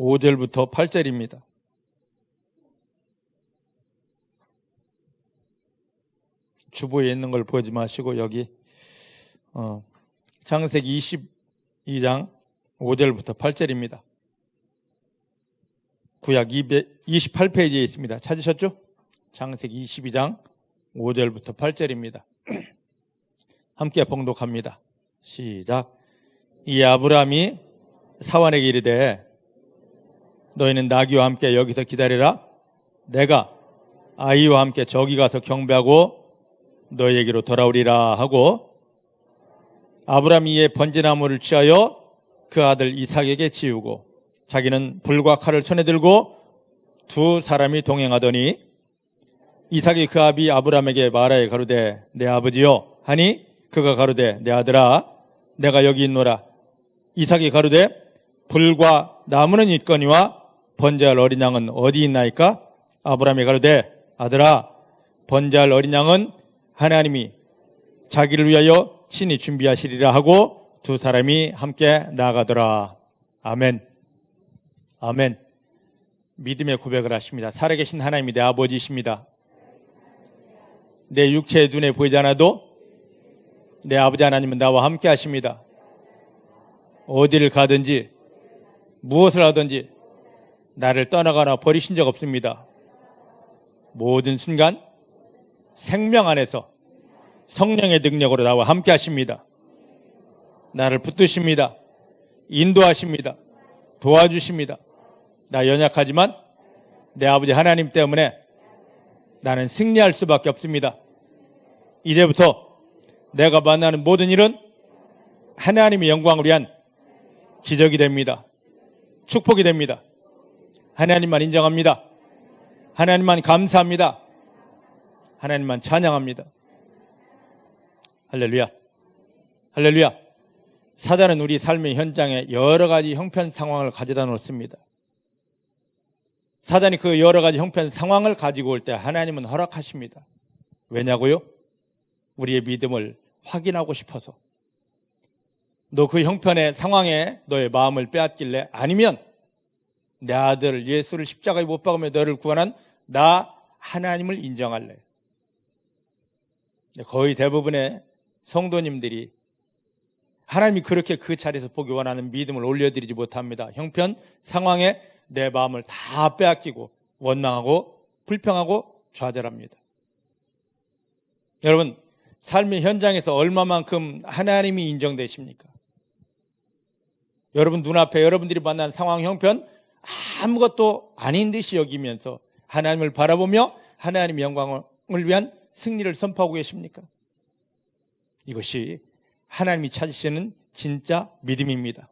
5절부터 8절입니다. 주보에 있는 걸 보지 마시고 여기 창세기 22장 5절부터 8절입니다. 구약 28페이지에 있습니다. 찾으셨죠? 창세기 22장 5절부터 8절입니다. 함께 봉독합니다. 시작. 이 아브라함이 사환에게 이르되 너희는 나귀와 함께 여기서 기다리라. 내가 아이와 함께 저기 가서 경배하고 너희에게로 돌아오리라 하고 아브라함이 이에 번제나무를 취하여 그 아들 이삭에게 지우고 자기는 불과 칼을 손에 들고 두 사람이 동행하더니 이삭이 그 아비 아브라함에게 말하여 가로되 내 아버지여 하니 그가 가로되 내 아들아 내가 여기 있노라. 이삭이 가로되 불과 나무는 있거니와 번제할 어린 양은 어디 있나이까? 아브라함이 가로되 아들아 번제할 어린 양은 하나님이 자기를 위하여 친히 준비하시리라 하고 두 사람이 함께 나아가더라. 아멘. 아멘. 믿음의 고백을 하십니다. 살아계신 하나님이 내 아버지이십니다. 내 육체의 눈에 보이지 않아도 내 아버지 하나님은 나와 함께 하십니다. 어디를 가든지 무엇을 하든지 나를 떠나거나 버리신 적 없습니다. 모든 순간 생명 안에서 성령의 능력으로 나와 함께 하십니다. 나를 붙드십니다. 인도하십니다. 도와주십니다. 나 연약하지만 내 아버지 하나님 때문에 나는 승리할 수밖에 없습니다. 이제부터 내가 만나는 모든 일은 하나님의 영광을 위한 기적이 됩니다. 축복이 됩니다. 하나님만 인정합니다. 하나님만 감사합니다. 하나님만 찬양합니다. 할렐루야. 할렐루야. 사단은 우리 삶의 현장에 여러 가지 형편 상황을 가져다 놓습니다. 사단이 그 여러 가지 형편 상황을 가지고 올 때 하나님은 허락하십니다. 왜냐고요? 우리의 믿음을 확인하고 싶어서. 너 그 형편의 상황에 너의 마음을 빼앗길래? 아니면 내 아들 예수를 십자가에 못 박으며 너를 구원한 나 하나님을 인정할래? 거의 대부분의 성도님들이 하나님이 그렇게 그 자리에서 보기 원하는 믿음을 올려드리지 못합니다. 형편 상황에 내 마음을 다 빼앗기고 원망하고 불평하고 좌절합니다. 여러분, 삶의 현장에서 얼마만큼 하나님이 인정되십니까? 여러분 눈앞에 여러분들이 만난 상황 형편 아무것도 아닌 듯이 여기면서 하나님을 바라보며 하나님의 영광을 위한 승리를 선포하고 계십니까? 이것이 하나님이 찾으시는 진짜 믿음입니다.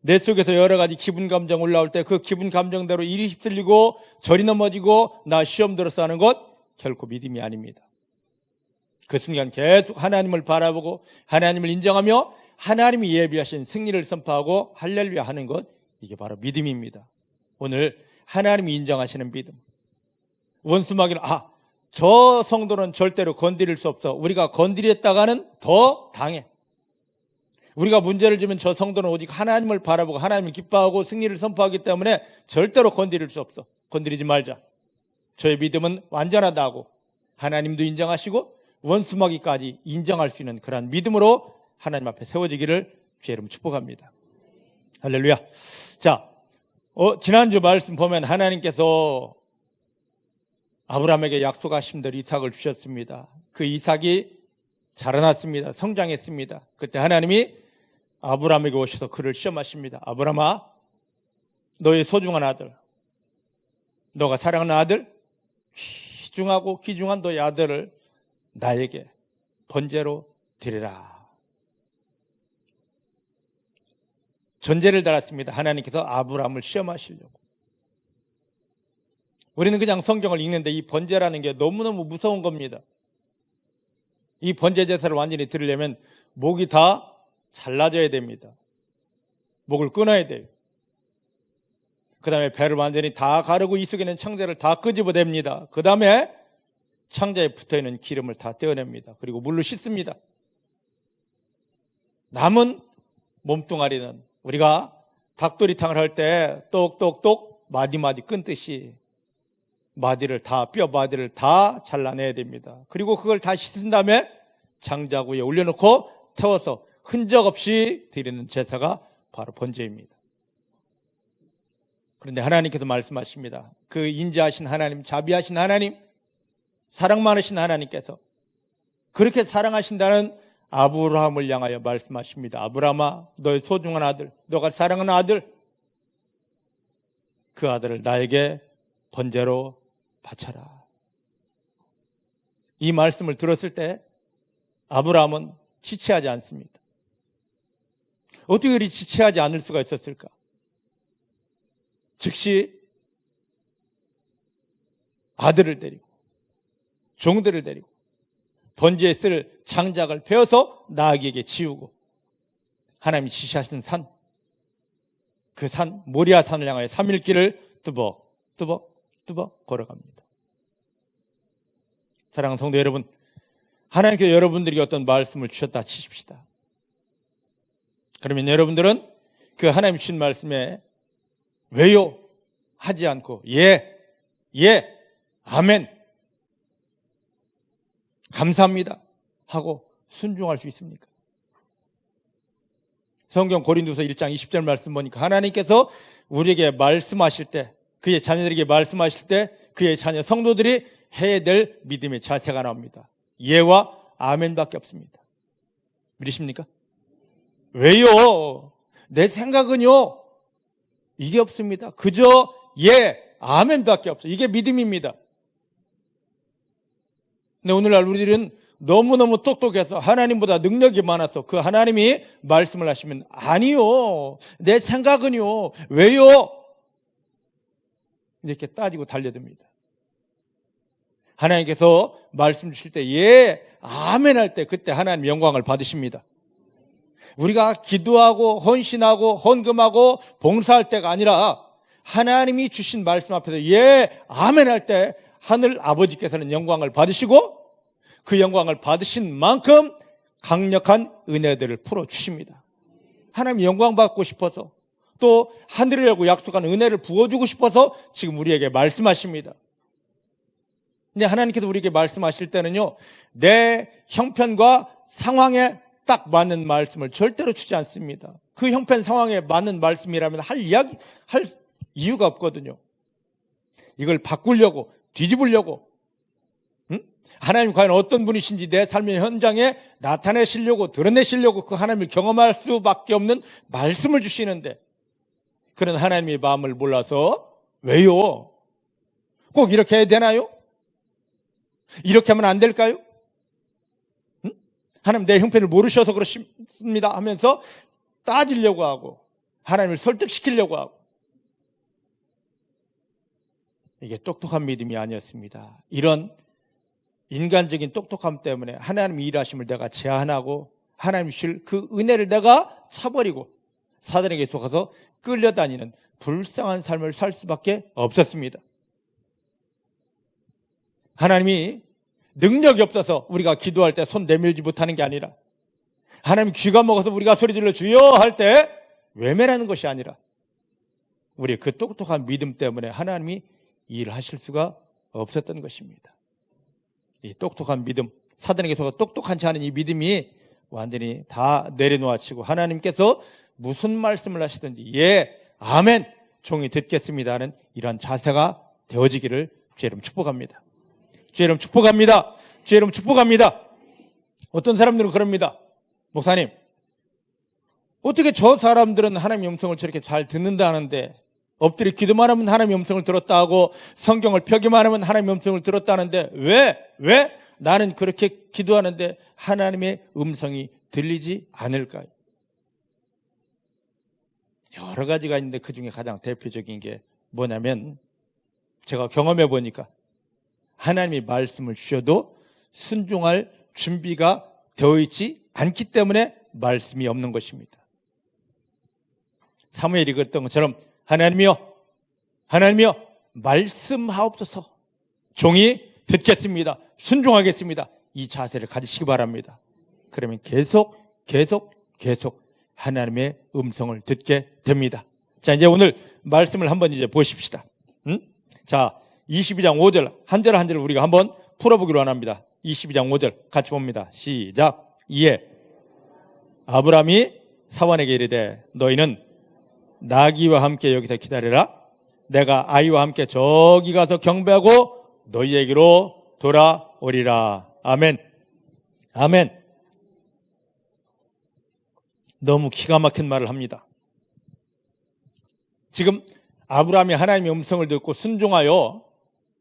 내 속에서 여러 가지 기분 감정 올라올 때 그 기분 감정대로 일이 휩쓸리고 저리 넘어지고 나 시험 들어서 하는 것 결코 믿음이 아닙니다. 그 순간 계속 하나님을 바라보고 하나님을 인정하며 하나님이 예비하신 승리를 선포하고 할렐루야 하는 것, 이게 바로 믿음입니다. 오늘 하나님이 인정하시는 믿음. 원수마귀는 저 성도는 절대로 건드릴 수 없어. 우리가 건드렸다가는 더 당해. 우리가 문제를 주면 저 성도는 오직 하나님을 바라보고 하나님을 기뻐하고 승리를 선포하기 때문에 절대로 건드릴 수 없어. 건드리지 말자. 저의 믿음은 완전하다고 하나님도 인정하시고 원수마귀까지 인정할 수 있는 그러한 믿음으로 하나님 앞에 세워지기를 주의 이름 축복합니다. 할렐루야. 자, 지난주 말씀 보면 하나님께서 아브라함에게 약속하신 대로 이삭을 주셨습니다. 그 이삭이 자라났습니다. 성장했습니다. 그때 하나님이 아브라함에게 오셔서 그를 시험하십니다. 아브라함아, 너의 소중한 아들, 너가 사랑하는 아들, 귀중하고 귀중한 너의 아들을 나에게 번제로 드리라. 전제를 달았습니다. 하나님께서 아브라함을 시험하시려고. 우리는 그냥 성경을 읽는데 이 번제라는 게 너무너무 무서운 겁니다. 이 번제 제사를 완전히 드리려면 목이 다 잘라져야 됩니다. 목을 끊어야 돼요. 그 다음에 배를 완전히 다 가르고 이 속에 있는 창자를 다 끄집어냅니다. 그 다음에 창자에 붙어있는 기름을 다 떼어냅니다. 그리고 물로 씻습니다. 남은 몸뚱아리는 우리가 닭도리탕을 할 때 똑똑똑 마디마디 끊듯이 뼈 마디를 다 잘라내야 됩니다. 그리고 그걸 다 씻은 다음에 장작 위에 올려놓고 태워서 흔적 없이 드리는 제사가 바로 번제입니다. 그런데 하나님께서 말씀하십니다. 그 인자하신 하나님, 자비하신 하나님, 사랑 많으신 하나님께서 그렇게 사랑하신다는 아브라함을 향하여 말씀하십니다. 아브라함아, 너의 소중한 아들, 너가 사랑하는 아들, 그 아들을 나에게 번제로 바쳐라. 이 말씀을 들었을 때 아브라함은 지체하지 않습니다. 어떻게 그리 지체하지 않을 수가 있었을까? 즉시 아들을 데리고 종들을 데리고 번제에 쓸 장작을 베어서 나아기에게 지우고 하나님이 지시하신 산, 그 산 모리아 산을 향하여 3일 길을 뚜벅 걸어갑니다. 사랑하는 성도 여러분, 하나님께서 여러분들에게 어떤 말씀을 주셨다 치십시다. 그러면 여러분들은 그 하나님 주신 말씀에 왜요? 하지 않고 예, 아멘, 감사합니다 하고 순종할 수 있습니까? 성경 고린도서 1장 20절 말씀 보니까 하나님께서 우리에게 말씀하실 때, 그의 자녀들에게 말씀하실 때 그의 자녀 성도들이 해야 될 믿음의 자세가 나옵니다. 예와 아멘밖에 없습니다. 믿으십니까? 왜요? 내 생각은요, 이게 없습니다. 그저 예, 아멘밖에 없어요. 이게 믿음입니다. 근데 오늘날 우리들은 너무너무 똑똑해서 하나님보다 능력이 많아서 그 하나님이 말씀을 하시면 아니요, 내 생각은요, 왜요? 이렇게 따지고 달려듭니다. 하나님께서 말씀 주실 때 예, 아멘 할 때 그때 하나님 영광을 받으십니다. 우리가 기도하고 헌신하고 헌금하고 봉사할 때가 아니라 하나님이 주신 말씀 앞에서 예, 아멘 할 때 하늘 아버지께서는 영광을 받으시고 그 영광을 받으신 만큼 강력한 은혜들을 풀어주십니다. 하나님 영광 받고 싶어서 또 하늘을 열고 약속한 은혜를 부어주고 싶어서 지금 우리에게 말씀하십니다. 근데 하나님께서 우리에게 말씀하실 때는요, 내 형편과 상황에 딱 맞는 말씀을 절대로 주지 않습니다. 그 형편 상황에 맞는 말씀이라면 할 이유가 없거든요. 이걸 바꾸려고, 뒤집으려고, 하나님 과연 어떤 분이신지 내 삶의 현장에 나타내시려고, 드러내시려고 그 하나님을 경험할 수밖에 없는 말씀을 주시는데, 그런 하나님의 마음을 몰라서 왜요? 꼭 이렇게 해야 되나요? 이렇게 하면 안 될까요? 하나님 내 형편을 모르셔서 그렇습니다 하면서 따지려고 하고 하나님을 설득시키려고 하고, 이게 똑똑한 믿음이 아니었습니다. 이런 인간적인 똑똑함 때문에 하나님의 일하심을 내가 제한하고 하나님 주실 그 은혜를 내가 차버리고 사단에게 속아서 끌려다니는 불쌍한 삶을 살 수밖에 없었습니다. 하나님이 능력이 없어서 우리가 기도할 때 손 내밀지 못하는 게 아니라, 하나님 귀가 먹어서 우리가 소리질러 주여 할 때 외면하는 것이 아니라 우리의 그 똑똑한 믿음 때문에 하나님이 일하실 수가 없었던 것입니다. 이 똑똑한 믿음, 사단에게 속아 똑똑한지 않은 이 믿음이 완전히 다 내려놓아치고 하나님께서 무슨 말씀을 하시든지 예, 아멘, 종이 듣겠습니다 하는 이러한 자세가 되어지기를 주의 이름 축복합니다. 주의 이름 축복합니다. 주의 이름 축복합니다. 어떤 사람들은 그럽니다. 목사님, 어떻게 저 사람들은 하나님의 음성을 저렇게 잘 듣는다 하는데, 엎드려 기도만 하면 하나님의 음성을 들었다 하고 성경을 펴기만 하면 하나님의 음성을 들었다 하는데 왜 나는 그렇게 기도하는데 하나님의 음성이 들리지 않을까요? 여러 가지가 있는데 그 중에 가장 대표적인 게 뭐냐면, 제가 경험해 보니까 하나님이 말씀을 주셔도 순종할 준비가 되어 있지 않기 때문에 말씀이 없는 것입니다. 사무엘이 그랬던 것처럼 하나님이여 말씀하옵소서, 종이 듣겠습니다, 순종하겠습니다, 이 자세를 가지시기 바랍니다. 그러면 계속 하나님의 음성을 듣게 됩니다. 자, 이제 오늘 말씀을 한번 이제 보십시다. 자, 22장 5절, 한 절 한 절 우리가 한번 풀어보기로 원합니다. 22장 5절 같이 봅니다. 시작. 이에 아브라함이 사환에게 이르되 너희는 나귀와 함께 여기서 기다려라. 내가 아이와 함께 저기 가서 경배하고 너희에게로 돌아오리라. 아멘. 아멘. 너무 기가 막힌 말을 합니다. 지금 아브라함이 하나님의 음성을 듣고 순종하여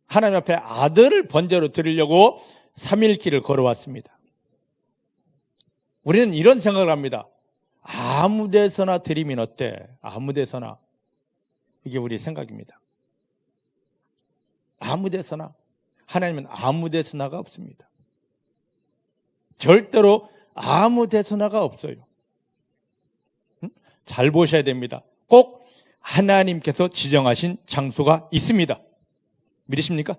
하나님 앞에 아들을 번제로 드리려고 3일 길을 걸어왔습니다. 우리는 이런 생각을 합니다. 아무 데서나 드리면 어때? 아무 데서나. 이게 우리의 생각입니다. 아무 데서나. 하나님은 아무 데서나가 없습니다. 절대로 아무 데서나가 없어요. 잘 보셔야 됩니다. 꼭 하나님께서 지정하신 장소가 있습니다. 믿으십니까?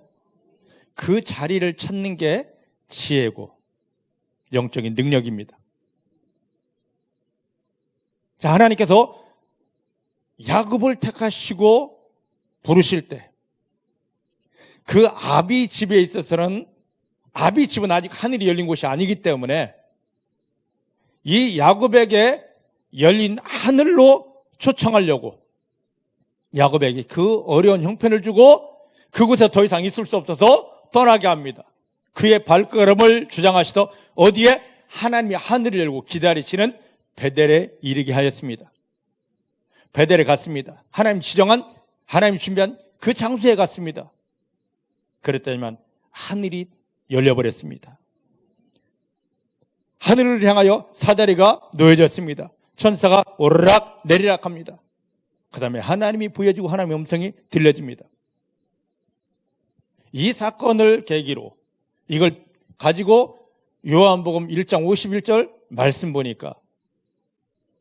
그 자리를 찾는 게 지혜고 영적인 능력입니다. 자, 하나님께서 야곱을 택하시고 부르실 때 그 아비 집에 있어서는 아비 집은 아직 하늘이 열린 곳이 아니기 때문에 이 야곱에게 열린 하늘로 초청하려고 야곱에게 그 어려운 형편을 주고 그곳에 더 이상 있을 수 없어서 떠나게 합니다. 그의 발걸음을 주장하시서 어디에? 하나님이 하늘을 열고 기다리시는 베델에 이르게 하였습니다. 베델에 갔습니다. 하나님 지정한, 하나님 준비한 그 장소에 갔습니다. 그랬더니만 하늘이 열려버렸습니다. 하늘을 향하여 사다리가 놓여졌습니다. 천사가 오르락 내리락 합니다. 그 다음에 하나님이 보여주고 하나님의 음성이 들려집니다. 이 사건을 계기로 이걸 가지고 요한복음 1장 51절 말씀 보니까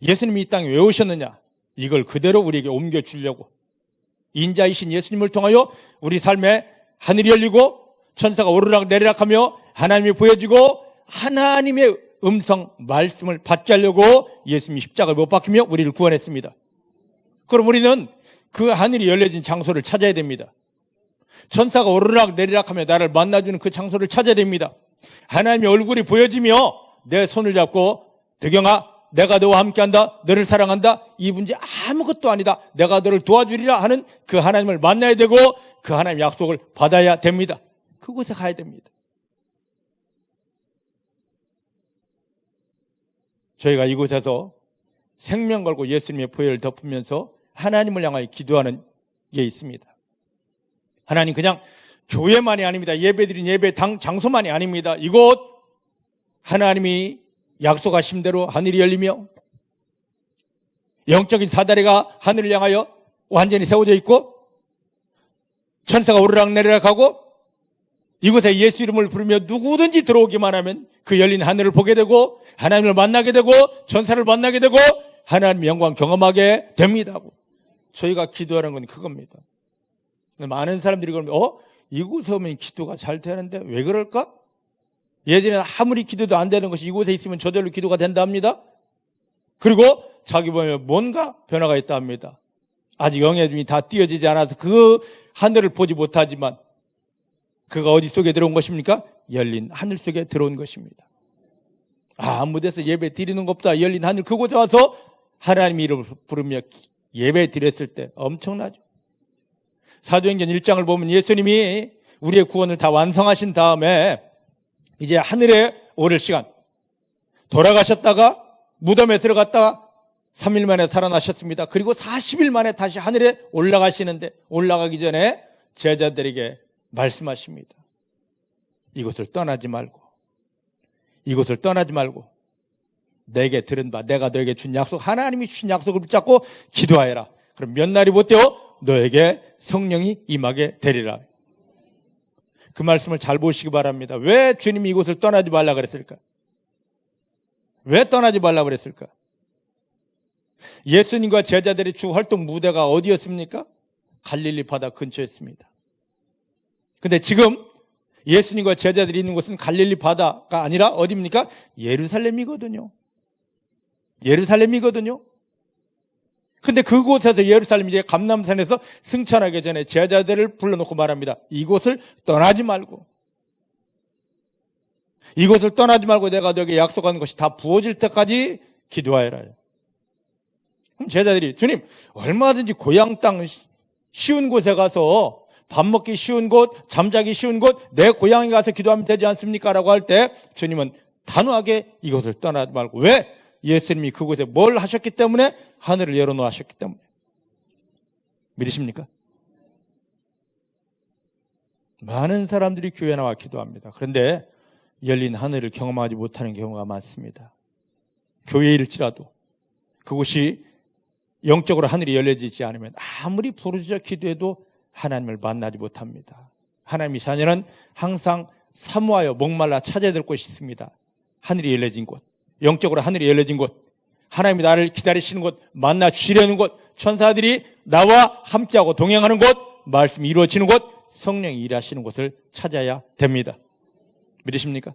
예수님이 이 땅에 왜 오셨느냐? 이걸 그대로 우리에게 옮겨주려고 인자이신 예수님을 통하여 우리 삶에 하늘이 열리고 천사가 오르락 내리락 하며 하나님이 보여지고 하나님의 음성 말씀을 받게 하려고 예수님이 십자가에 못 박히며 우리를 구원했습니다. 그럼 우리는 그 하늘이 열려진 장소를 찾아야 됩니다. 천사가 오르락 내리락 하며 나를 만나주는 그 장소를 찾아야 됩니다. 하나님의 얼굴이 보여지며 내 손을 잡고 덕영아 내가 너와 함께한다. 너를 사랑한다. 이 문제 아무것도 아니다. 내가 너를 도와주리라 하는 그 하나님을 만나야 되고 그 하나님의 약속을 받아야 됩니다. 그곳에 가야 됩니다. 저희가 이곳에서 생명 걸고 예수님의 보혈을 덮으면서 하나님을 향하여 기도하는 게 있습니다. 하나님 그냥 교회만이 아닙니다. 예배드린 예배 장소만이 아닙니다. 이곳 하나님이 약속하신 대로 하늘이 열리며 영적인 사다리가 하늘을 향하여 완전히 세워져 있고 천사가 오르락 내리락 하고 이곳에 예수 이름을 부르며 누구든지 들어오기만 하면 그 열린 하늘을 보게 되고 하나님을 만나게 되고 천사를 만나게 되고 하나님의 영광 경험하게 됩니다. 저희가 기도하는 건 그겁니다. 많은 사람들이 그러면 이곳에 오면 기도가 잘 되는데 왜 그럴까? 예전에 아무리 기도도 안 되는 것이 이곳에 있으면 저절로 기도가 된다 합니다. 그리고 자기 보면 뭔가 변화가 있다 합니다. 아직 영의 눈이 다 띄어지지 않아서 그 하늘을 보지 못하지만 그가 어디 속에 들어온 것입니까? 열린 하늘 속에 들어온 것입니다. 아무 데서 예배 드리는 것보다 열린 하늘 그곳에 와서 하나님 이름을 부르며 예배 드렸을 때 엄청나죠. 사도행전 1장을 보면 예수님이 우리의 구원을 다 완성하신 다음에 이제 하늘에 오를 시간 돌아가셨다가 무덤에 들어갔다가 3일 만에 살아나셨습니다. 그리고 40일 만에 다시 하늘에 올라가시는데 올라가기 전에 제자들에게 말씀하십니다. 이곳을 떠나지 말고 이곳을 떠나지 말고 내게 들은 바 내가 너에게 준 약속 하나님이 주신 약속을 붙잡고 기도하여라. 그럼 몇 날이 못되어 너에게 성령이 임하게 되리라. 그 말씀을 잘 보시기 바랍니다. 왜 주님이 이곳을 떠나지 말라 그랬을까? 왜 떠나지 말라 그랬을까? 예수님과 제자들의 주 활동 무대가 어디였습니까? 갈릴리 바다 근처였습니다. 근데 지금 예수님과 제자들이 있는 곳은 갈릴리 바다가 아니라 어디입니까? 예루살렘이거든요. 예루살렘이거든요. 근데 그곳에서 예루살렘 이제 감람산에서 승천하기 전에 제자들을 불러놓고 말합니다. 이곳을 떠나지 말고 내가 너에게 약속한 것이 다 부어질 때까지 기도하여라. 그럼 제자들이 주님 얼마든지 고향 땅 쉬운 곳에 가서 밥 먹기 쉬운 곳, 잠자기 쉬운 곳, 내 고향에 가서 기도하면 되지 않습니까? 라고 할 때 주님은 단호하게 이곳을 떠나지 말고. 왜? 예수님이 그곳에 뭘 하셨기 때문에? 하늘을 열어놓으셨기 때문에. 믿으십니까? 많은 사람들이 교회 나와 기도합니다. 그런데 열린 하늘을 경험하지 못하는 경우가 많습니다. 교회일지라도 그곳이 영적으로 하늘이 열려지지 않으면 아무리 부르짖어 기도해도 하나님을 만나지 못합니다. 하나님의 자녀는 항상 사모하여 목말라 찾아야 될 곳이 있습니다. 하늘이 열려진 곳, 영적으로 하늘이 열려진 곳, 하나님이 나를 기다리시는 곳, 만나 주시려는 곳, 천사들이 나와 함께하고 동행하는 곳, 말씀이 이루어지는 곳, 성령이 일하시는 곳을 찾아야 됩니다. 믿으십니까?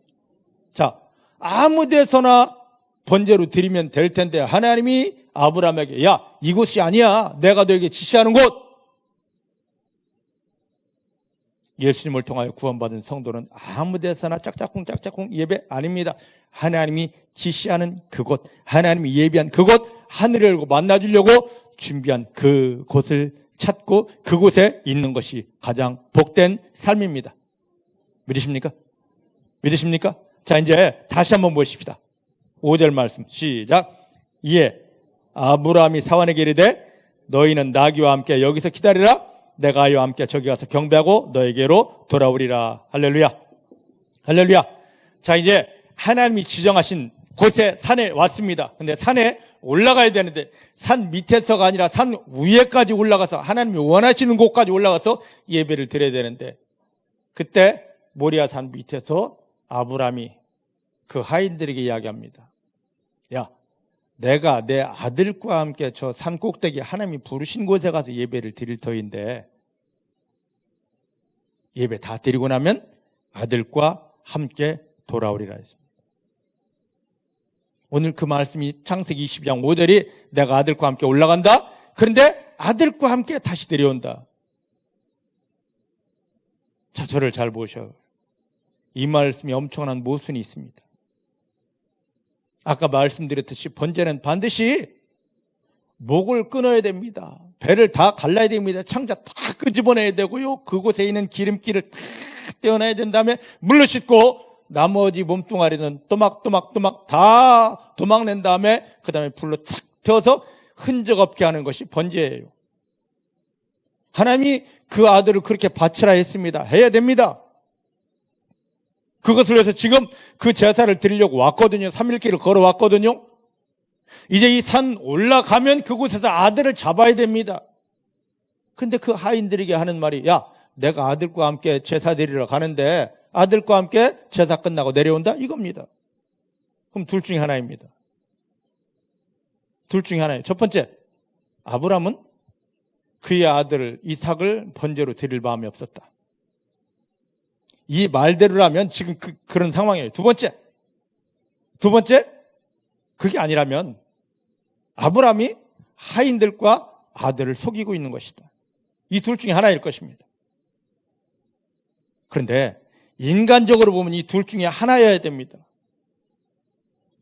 자, 아무 데서나 번제로 드리면 될 텐데 하나님이 아브라함에게 야, 이곳이 아니야. 내가 너에게 지시하는 곳. 예수님을 통하여 구원받은 성도는 아무 데서나 짝짝꿍 예배 아닙니다. 하나님이 지시하는 그곳, 하나님이 예비한 그곳, 하늘을 열고 만나주려고 준비한 그곳을 찾고 그곳에 있는 것이 가장 복된 삶입니다. 믿으십니까? 믿으십니까? 자, 이제 다시 한번 보십시다. 5절 말씀 시작. 이에 아브라함이 사환에게 이르되 너희는 나귀와 함께 여기서 기다리라. 내가 아이와 함께 저기 가서 경배하고 너에게로 돌아오리라. 할렐루야. 할렐루야. 자, 이제 하나님이 지정하신 곳에 산에 왔습니다. 근데 산에 올라가야 되는데 산 밑에서가 아니라 산 위에까지 올라가서 하나님이 원하시는 곳까지 올라가서 예배를 드려야 되는데 그때 모리아 산 밑에서 아브라함이 그 하인들에게 이야기합니다. 야, 내가 내 아들과 함께 저 산 꼭대기 하나님이 부르신 곳에 가서 예배를 드릴 터인데 예배 다 드리고 나면 아들과 함께 돌아오리라 했습니다. 오늘 그 말씀이 창세기 22장 5절이 내가 아들과 함께 올라간다. 그런데 아들과 함께 다시 데려온다. 자, 저를 잘 보셔. 이 말씀이 엄청난 모순이 있습니다. 아까 말씀드렸듯이 번제는 반드시 목을 끊어야 됩니다. 배를 다 갈라야 됩니다. 창자 다 끄집어내야 되고요. 그곳에 있는 기름기를 다 떼어내야 된 다음에 물로 씻고 나머지 몸뚱아리는 또막 다 도막낸 다음에 그 다음에 불로 탁 태워서 흔적 없게 하는 것이 번제예요. 하나님이 그 아들을 그렇게 바치라 했습니다. 해야 됩니다. 그것을 위해서 지금 그 제사를 드리려고 왔거든요. 3일길을 걸어왔거든요. 이제 이 산 올라가면 그곳에서 아들을 잡아야 됩니다. 근데 그 하인들에게 하는 말이 야, 내가 아들과 함께 제사 드리러 가는데 아들과 함께 제사 끝나고 내려온다? 이겁니다. 그럼 둘 중에 하나입니다. 둘 중에 하나예요. 첫 번째, 아브라함은 그의 아들 이삭을 번제로 드릴 마음이 없었다. 이 말대로라면 지금 그런 상황이에요. 두 번째, 그게 아니라면 아브라함이 하인들과 아들을 속이고 있는 것이다. 이 둘 중에 하나일 것입니다. 그런데 인간적으로 보면 이 둘 중에 하나여야 됩니다.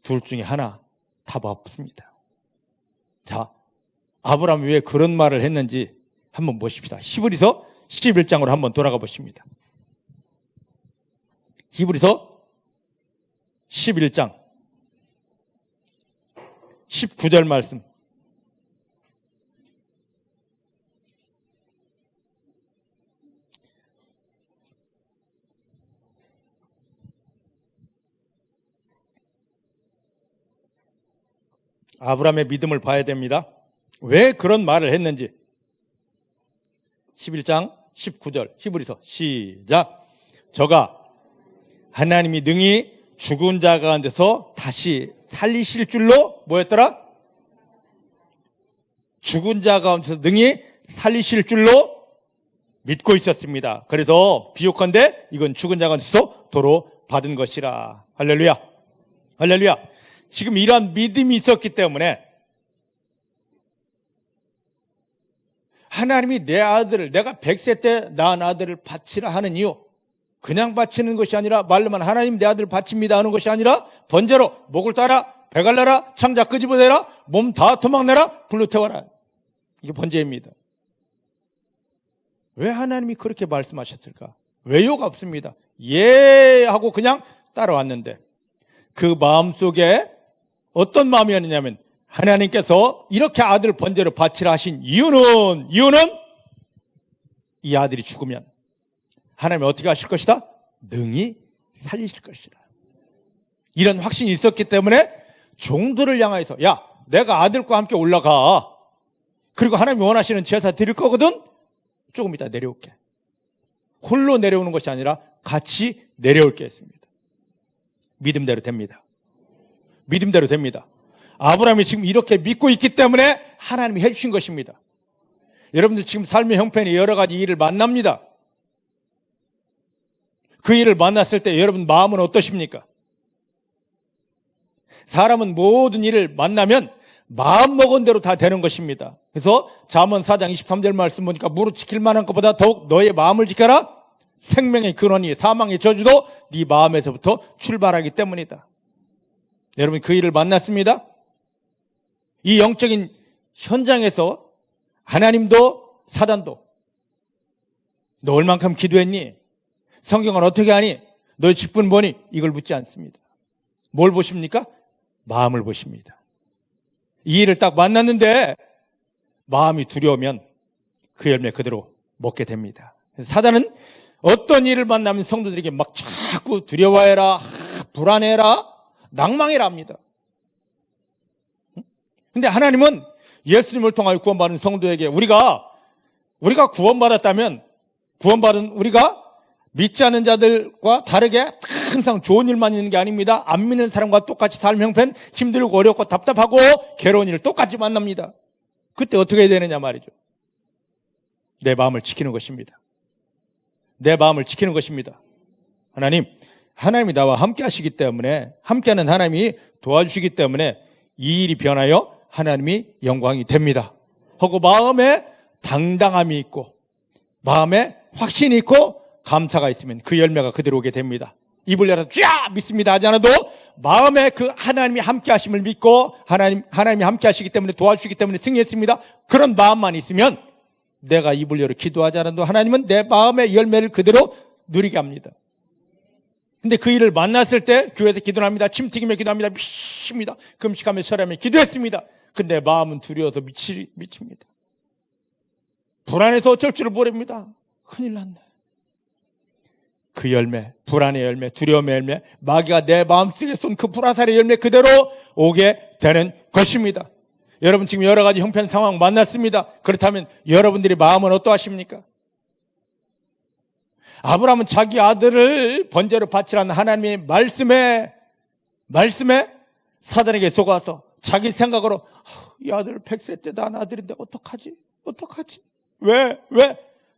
둘 중에 하나, 답 없습니다. 자, 아브라함이 왜 그런 말을 했는지 한번 보십시다. 히브리서 11장으로 한번 돌아가 보십니다. 히브리서 11장 19절 말씀. 아브라함의 믿음을 봐야 됩니다. 왜 그런 말을 했는지. 11장 19절 히브리서 시작. 저가 하나님이 능히 죽은 자 가운데서 다시 살리실 줄로 뭐였더라? 죽은 자 가운데서 능히 살리실 줄로 믿고 있었습니다. 그래서 비옥한데 이건 죽은 자 가운데서 도로 받은 것이라. 할렐루야. 할렐루야. 지금 이러한 믿음이 있었기 때문에 하나님이 내 아들을, 내가 100세 때 낳은 아들을 바치라 하는 이유, 그냥 바치는 것이 아니라, 말로만 하나님 내 아들을 바칩니다 하는 것이 아니라 번제로 목을 따라, 배 갈라라, 창자 끄집어내라, 몸 다 도망내라, 불로 태워라. 이게 번제입니다. 왜 하나님이 그렇게 말씀하셨을까? 왜요가 없습니다. 예 하고 그냥 따라왔는데, 그 마음속에 어떤 마음이었느냐면, 하나님께서 이렇게 아들 번제로 바치라 하신 이유는 이 아들이 죽으면 하나님이 어떻게 하실 것이다? 능히 살리실 것이라. 이런 확신이 있었기 때문에 종들을 향해서, 야, 내가 아들과 함께 올라가. 그리고 하나님이 원하시는 제사 드릴 거거든? 조금 이따 내려올게. 홀로 내려오는 것이 아니라 같이 내려올게 했습니다. 믿음대로 됩니다. 믿음대로 됩니다. 아브라함이 지금 이렇게 믿고 있기 때문에 하나님이 해주신 것입니다. 여러분들 지금 삶의 형편이 여러 가지 일을 만납니다. 그 일을 만났을 때 여러분 마음은 어떠십니까? 사람은 모든 일을 만나면 마음먹은 대로 다 되는 것입니다. 그래서 잠언 4장 23절 말씀 보니까 무릇 지킬 만한 것보다 더욱 너의 마음을 지켜라. 생명의 근원이 사망의 저주도 네 마음에서부터 출발하기 때문이다. 여러분 그 일을 만났습니다. 이 영적인 현장에서 하나님도 사단도 너 얼만큼 기도했니? 성경은 어떻게 하니? 너의 직분 뭐니? 이걸 묻지 않습니다. 뭘 보십니까? 마음을 보십니다. 이 일을 딱 만났는데 마음이 두려우면 그 열매 그대로 먹게 됩니다. 사단은 어떤 일을 만나면 성도들에게 막 자꾸 두려워해라, 불안해라, 낭망해라 합니다. 근데 하나님은 예수님을 통하여 구원받은 성도에게 우리가 구원받았다면 구원받은 우리가 믿지 않는 자들과 다르게 항상 좋은 일만 있는 게 아닙니다. 안 믿는 사람과 똑같이 삶 형편 힘들고 어렵고 답답하고 괴로운 일을 똑같이 만납니다. 그때 어떻게 해야 되느냐 말이죠. 내 마음을 지키는 것입니다. 내 마음을 지키는 것입니다. 하나님이 나와 함께 하시기 때문에, 함께하는 하나님이 도와주시기 때문에 이 일이 변하여 하나님이 영광이 됩니다 하고 마음에 당당함이 있고 마음에 확신이 있고 감사가 있으면 그 열매가 그대로 오게 됩니다. 입을 열어서 쫙 믿습니다 하지 않아도 마음에 그 하나님이 함께 하심을 믿고 하나님이 함께 하시기 때문에 도와주시기 때문에 승리했습니다. 그런 마음만 있으면 내가 입을 열어 기도하지 않아도 하나님은 내 마음의 열매를 그대로 누리게 합니다. 근데 그 일을 만났을 때 교회에서 기도합니다. 침튀기며 기도합니다. 미칩니다. 금식하며 설하며 기도했습니다. 근데 마음은 두려워서 미칩니다. 불안해서 어쩔 줄을 모릅니다. 큰일 났네. 그 열매, 불안의 열매, 두려움의 열매, 마귀가 내 마음속에 쏜 그 불화살의 열매 그대로 오게 되는 것입니다. 여러분 지금 여러 가지 형편 상황 만났습니다. 그렇다면 여러분들의 마음은 어떠하십니까? 아브라함은 자기 아들을 번제로 바치라는 하나님의 말씀에 사단에게 속아서 자기 생각으로 이 아들 100세 때 낳은 아들인데 어떡하지? 왜?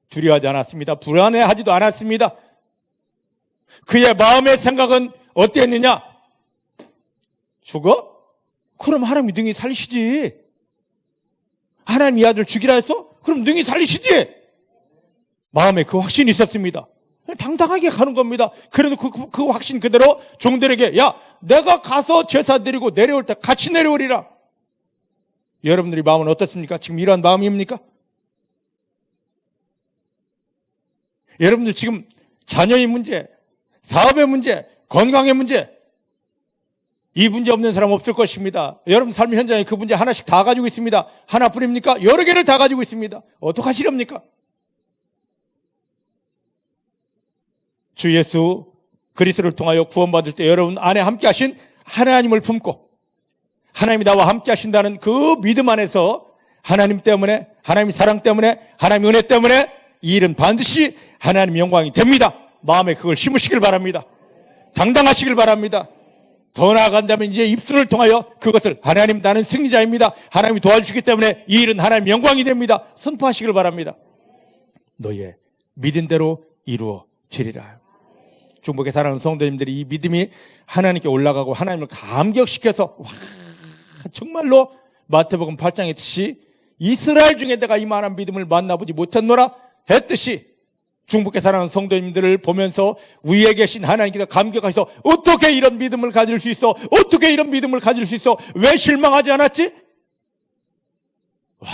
두려워하지 않았습니다. 불안해하지도 않았습니다. 그의 마음의 생각은 어땠느냐? 죽어? 그럼 하나님이 능히 살리시지. 하나님 이 아들 죽이라 했어? 그럼 능히 살리시지. 마음에 그 확신이 있었습니다. 당당하게 가는 겁니다. 그래도 그 확신 그대로 종들에게 야 내가 가서 제사 드리고 내려올 때 같이 내려오리라. 여러분들의 마음은 어떻습니까? 지금 이러한 마음입니까? 여러분들 지금 자녀의 문제, 사업의 문제, 건강의 문제, 이 문제 없는 사람 없을 것입니다. 여러분 삶의 현장에 그 문제 하나씩 다 가지고 있습니다. 하나뿐입니까? 여러 개를 다 가지고 있습니다. 어떡하시렵니까? 주 예수 그리스도를 통하여 구원받을 때 여러분 안에 함께 하신 하나님을 품고 하나님이 나와 함께 하신다는 그 믿음 안에서 하나님 때문에, 하나님의 사랑 때문에, 하나님의 은혜 때문에 이 일은 반드시 하나님의 영광이 됩니다. 마음에 그걸 심으시길 바랍니다. 당당하시길 바랍니다. 더 나아간다면 이제 입술을 통하여 그것을 하나님 나는 승리자입니다. 하나님이 도와주시기 때문에 이 일은 하나님의 영광이 됩니다. 선포하시길 바랍니다. 너의 믿은 대로 이루어지리라. 중복의 사랑하는 성도님들이 이 믿음이 하나님께 올라가고 하나님을 감격시켜서 와 정말로 마태복음 8장의 뜻이 이스라엘 중에 내가 이만한 믿음을 만나보지 못했노라 했듯이 중복해 사랑하는 성도님들을 보면서 위에 계신 하나님께서 감격하셔서 어떻게 이런 믿음을 가질 수 있어? 어떻게 이런 믿음을 가질 수 있어? 왜 실망하지 않았지? 와,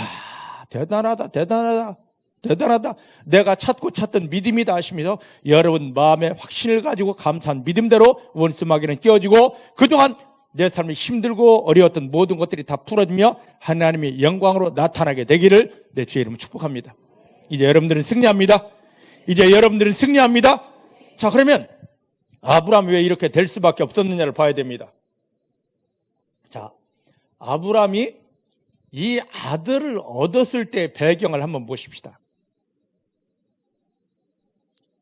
대단하다, 대단하다, 대단하다. 내가 찾고 찾던 믿음이다 하시면서 여러분 마음에 확신을 가지고 감사한 믿음대로 원수마귀는 끼어지고 그동안 내 삶이 힘들고 어려웠던 모든 것들이 다 풀어지며 하나님의 영광으로 나타나게 되기를 내 주의 이름으로 축복합니다. 이제 여러분들은 승리합니다. 이제 여러분들은 승리합니다. 자, 그러면 아브라함이 왜 이렇게 될 수밖에 없었느냐를 봐야 됩니다. 자, 아브라함이 이 아들을 얻었을 때의 배경을 한번 보십시다.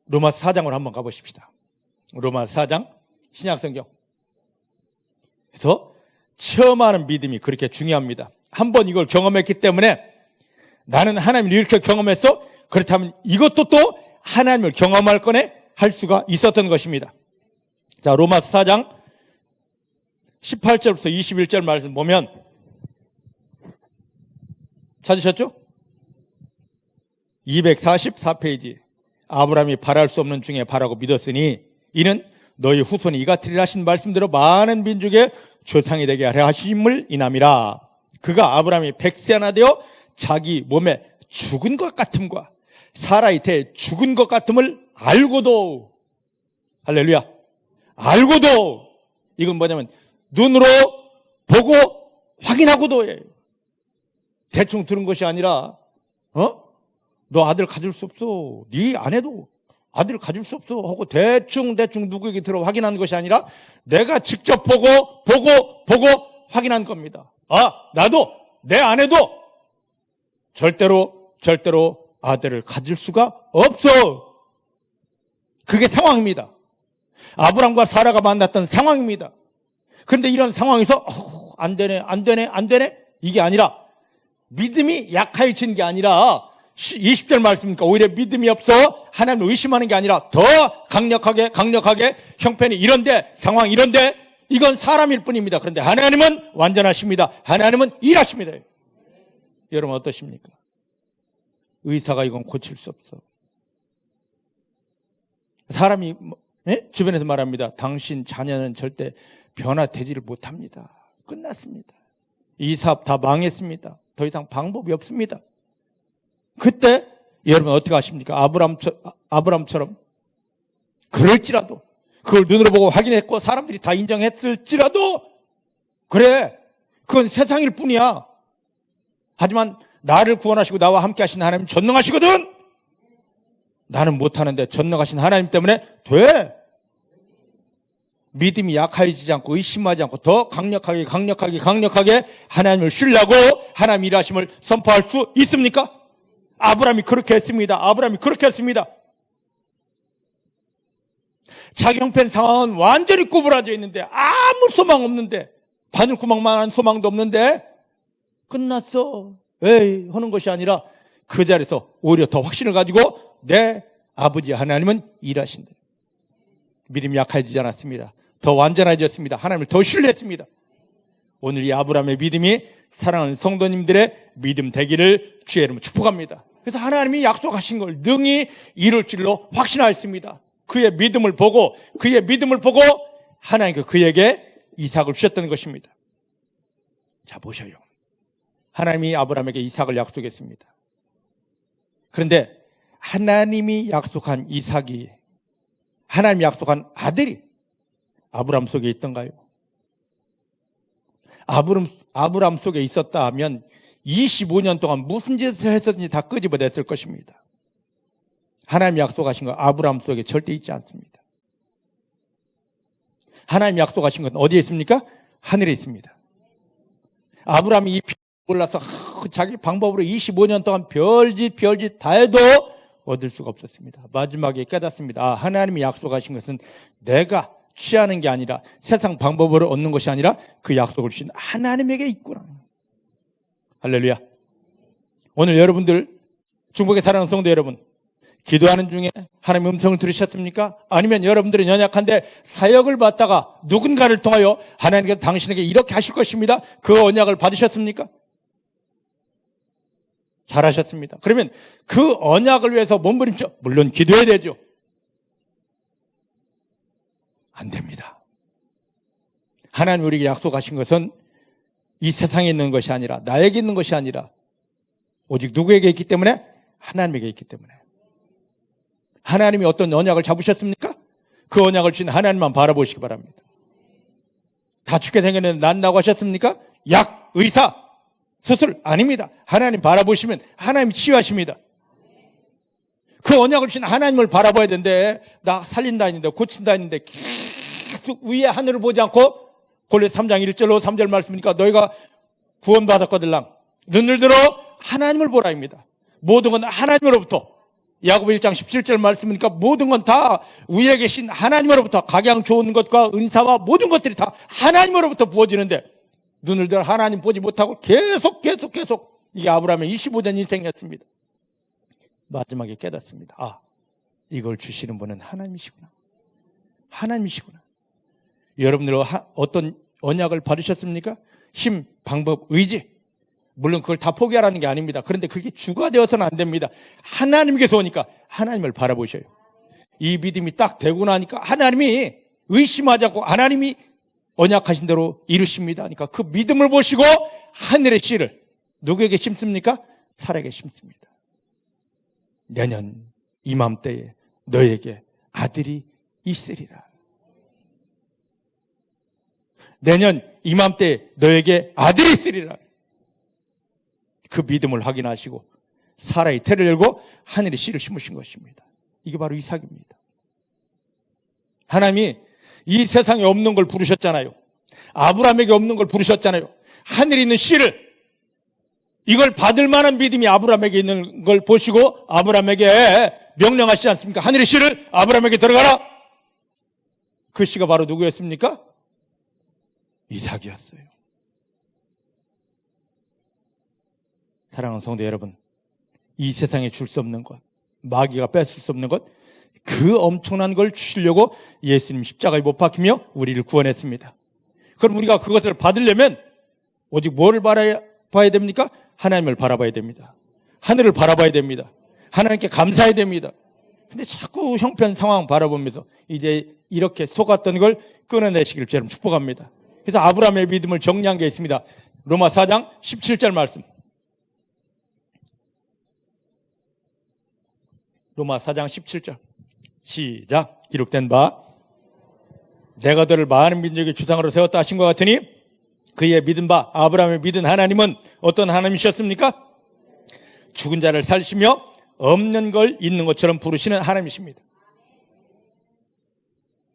로마서 4장으로 한번 가보십시다. 로마서 4장 신약성경. 그래서 체험하는 믿음이 그렇게 중요합니다. 한번 이걸 경험했기 때문에 나는 하나님을 이렇게 경험했어? 그렇다면 이것도 또 하나님을 경험할 거네? 할 수가 있었던 것입니다. 자, 로마서 4장 18절부터 21절 말씀 보면 찾으셨죠? 244페이지. 아브라함이 바랄 수 없는 중에 바라고 믿었으니 이는 너희 후손이 이같으리라 하신 말씀대로 많은 민족의 조상이 되게 하려 하심을 인함이라. 그가 아브라함이 100세나 되어 자기 몸에 죽은 것 같음과 사라의 태에 죽은 것 같음을 알고도, 할렐루야, 알고도, 이건 뭐냐면 눈으로 보고 확인하고도예요. 대충 들은 것이 아니라 너 아들 가질 수 없어, 네 아내도 아들 가질 수 없어 하고 대충 누구에게 들어 확인한 것이 아니라 내가 직접 보고 확인한 겁니다. 아, 나도 내 아내도 절대로 아들을 가질 수가 없어. 그게 상황입니다. 아브람과 사라가 만났던 상황입니다. 그런데 이런 상황에서 안 되네 이게 아니라 믿음이 약해진 게 아니라 20절 말씀이니까 오히려 믿음이 없어 하나님을 의심하는 게 아니라 더 강력하게 형편이 이런데, 상황 이런데, 이건 사람일 뿐입니다. 그런데 하나님은 완전하십니다. 하나님은 일하십니다. 여러분 어떠십니까? 의사가 이건 고칠 수 없어. 사람이 주변에서 말합니다. 당신 자녀는 절대 변화되지를 못합니다. 끝났습니다. 이 사업 다 망했습니다. 더 이상 방법이 없습니다. 그때 여러분 어떻게 하십니까? 아브람처럼 그럴지라도, 그걸 눈으로 보고 확인했고 사람들이 다 인정했을지라도, 그래, 그건 세상일 뿐이야. 하지만 나를 구원하시고 나와 함께 하신 하나님 전능하시거든. 나는 못하는데 전능하신 하나님 때문에 돼. 믿음이 약해지지 않고 의심하지 않고 더 강력하게 하나님을 신뢰하고 하나님 일하심을 선포할 수 있습니까? 아브라함이 그렇게 했습니다. 자기 형편 상황은 완전히 구부러져 있는데, 아무 소망 없는데, 바늘구멍만한 소망도 없는데 끝났어. 에이 하는 것이 아니라 그 자리에서 오히려 더 확신을 가지고 내 아버지 하나님은 일하신다. 믿음이 약해지지 않았습니다. 더 완전해졌습니다. 하나님을 더 신뢰했습니다. 오늘 이 아브라함의 믿음이 사랑하는 성도님들의 믿음 되기를 주의 이름으로 축복합니다. 그래서 하나님이 약속하신 걸 능히 이룰 줄로 확신하였습니다. 그의 믿음을 보고 하나님께서 그에게 이삭을 주셨던 것입니다. 자, 보셔요. 하나님이 아브라함에게 이삭을 약속했습니다. 그런데 하나님이 약속한 이삭이, 하나님이 약속한 아들이 아브라함 속에 있던가요? 아브라함 속에 있었다 하면 25년 동안 무슨 짓을 했었는지 다 끄집어냈을 것입니다. 하나님이 약속하신 건 아브라함 속에 절대 있지 않습니다. 하나님이 약속하신 건 어디에 있습니까? 하늘에 있습니다. 아브라함이 이 몰라서 자기 방법으로 25년 동안 별짓 다 해도 얻을 수가 없었습니다. 마지막에 깨닫습니다. 아, 하나님이 약속하신 것은 내가 취하는 게 아니라, 세상 방법으로 얻는 것이 아니라 그 약속을 주신 하나님에게 있구나. 할렐루야. 오늘 여러분들, 중복의 사랑하는 성도 여러분, 기도하는 중에 하나님의 음성을 들으셨습니까? 아니면 여러분들은 연약한데 사역을 받다가 누군가를 통하여 하나님께서 당신에게 이렇게 하실 것입니다, 그 언약을 받으셨습니까? 잘하셨습니다. 그러면 그 언약을 위해서 몸부림쳐 물론 기도해야 되죠. 안 됩니다. 하나님 우리에게 약속하신 것은 이 세상에 있는 것이 아니라 나에게 있는 것이 아니라 오직 누구에게 있기 때문에? 하나님에게 있기 때문에. 하나님이 어떤 언약을 잡으셨습니까? 그 언약을 주신 하나님만 바라보시기 바랍니다. 다 죽게 생겼는데 난다고 하셨습니까? 약, 의사, 수술 아닙니다. 하나님 바라보시면 하나님 치유하십니다. 그 언약을 주신 하나님을 바라봐야 되는데 나 살린다 했는데 고친다 했는데 계속 위에 하늘을 보지 않고 골로새 3장 1절로 3절 말씀이니까 너희가 구원받았거들랑 눈을 들어 하나님을 보라입니다. 모든 건 하나님으로부터. 야고보 1장 17절 말씀이니까 모든 건 다 위에 계신 하나님으로부터 각양 좋은 것과 은사와 모든 것들이 다 하나님으로부터 부어지는데 눈을 들어 하나님 보지 못하고 계속 이게 아브라함의 25년 인생이었습니다. 마지막에 깨닫습니다. 아, 이걸 주시는 분은 하나님이시구나. 하나님이시구나. 여러분들 어떤 언약을 받으셨습니까? 힘, 방법, 의지. 물론 그걸 다 포기하라는 게 아닙니다. 그런데 그게 주가 되어서는 안 됩니다. 하나님께서 오니까 하나님을 바라보셔요. 이 믿음이 딱 되고 나니까 하나님이 의심하지 않고 하나님이 언약하신 대로 이루십니다. 그러니까 그 믿음을 보시고 하늘의 씨를 누구에게 심습니까? 사람에게 심습니다. 내년 이맘때에 너에게 아들이 있으리라. 내년 이맘때에 너에게 아들이 있으리라. 그 믿음을 확인하시고 사라의 태를 열고 하늘의 씨를 심으신 것입니다. 이게 바로 이삭입니다. 하나님이 이 세상에 없는 걸 부르셨잖아요. 아브라함에게 없는 걸 부르셨잖아요. 하늘에 있는 씨를 이걸 받을 만한 믿음이 아브라함에게 있는 걸 보시고 아브라함에게 명령하시지 않습니까? 하늘의 씨를 아브라함에게 들어가라. 그 씨가 바로 누구였습니까? 이삭이었어요. 사랑하는 성도 여러분, 이 세상에 줄 수 없는 것, 마귀가 뺏을 수 없는 것, 그 엄청난 걸 주시려고 예수님 십자가에 못 박히며 우리를 구원했습니다. 그럼 우리가 그것을 받으려면 오직 뭐를 바라봐야 됩니까? 하나님을 바라봐야 됩니다. 하늘을 바라봐야 됩니다. 하나님께 감사해야 됩니다. 근데 자꾸 형편 상황 바라보면서 이제 이렇게 속았던 걸 끊어내시길 저는 축복합니다. 그래서 아브라함의 믿음을 정리한 게 있습니다. 로마 4장 17절 말씀. 로마 4장 17절 시작. 기록된 바 내가 너를 많은 민족의 주상으로 세웠다 하신 것 같으니 그의 믿은 바 아브라함의 믿은 하나님은 어떤 하나님이셨습니까? 죽은 자를 살리시며 없는 걸 있는 것처럼 부르시는 하나님이십니다.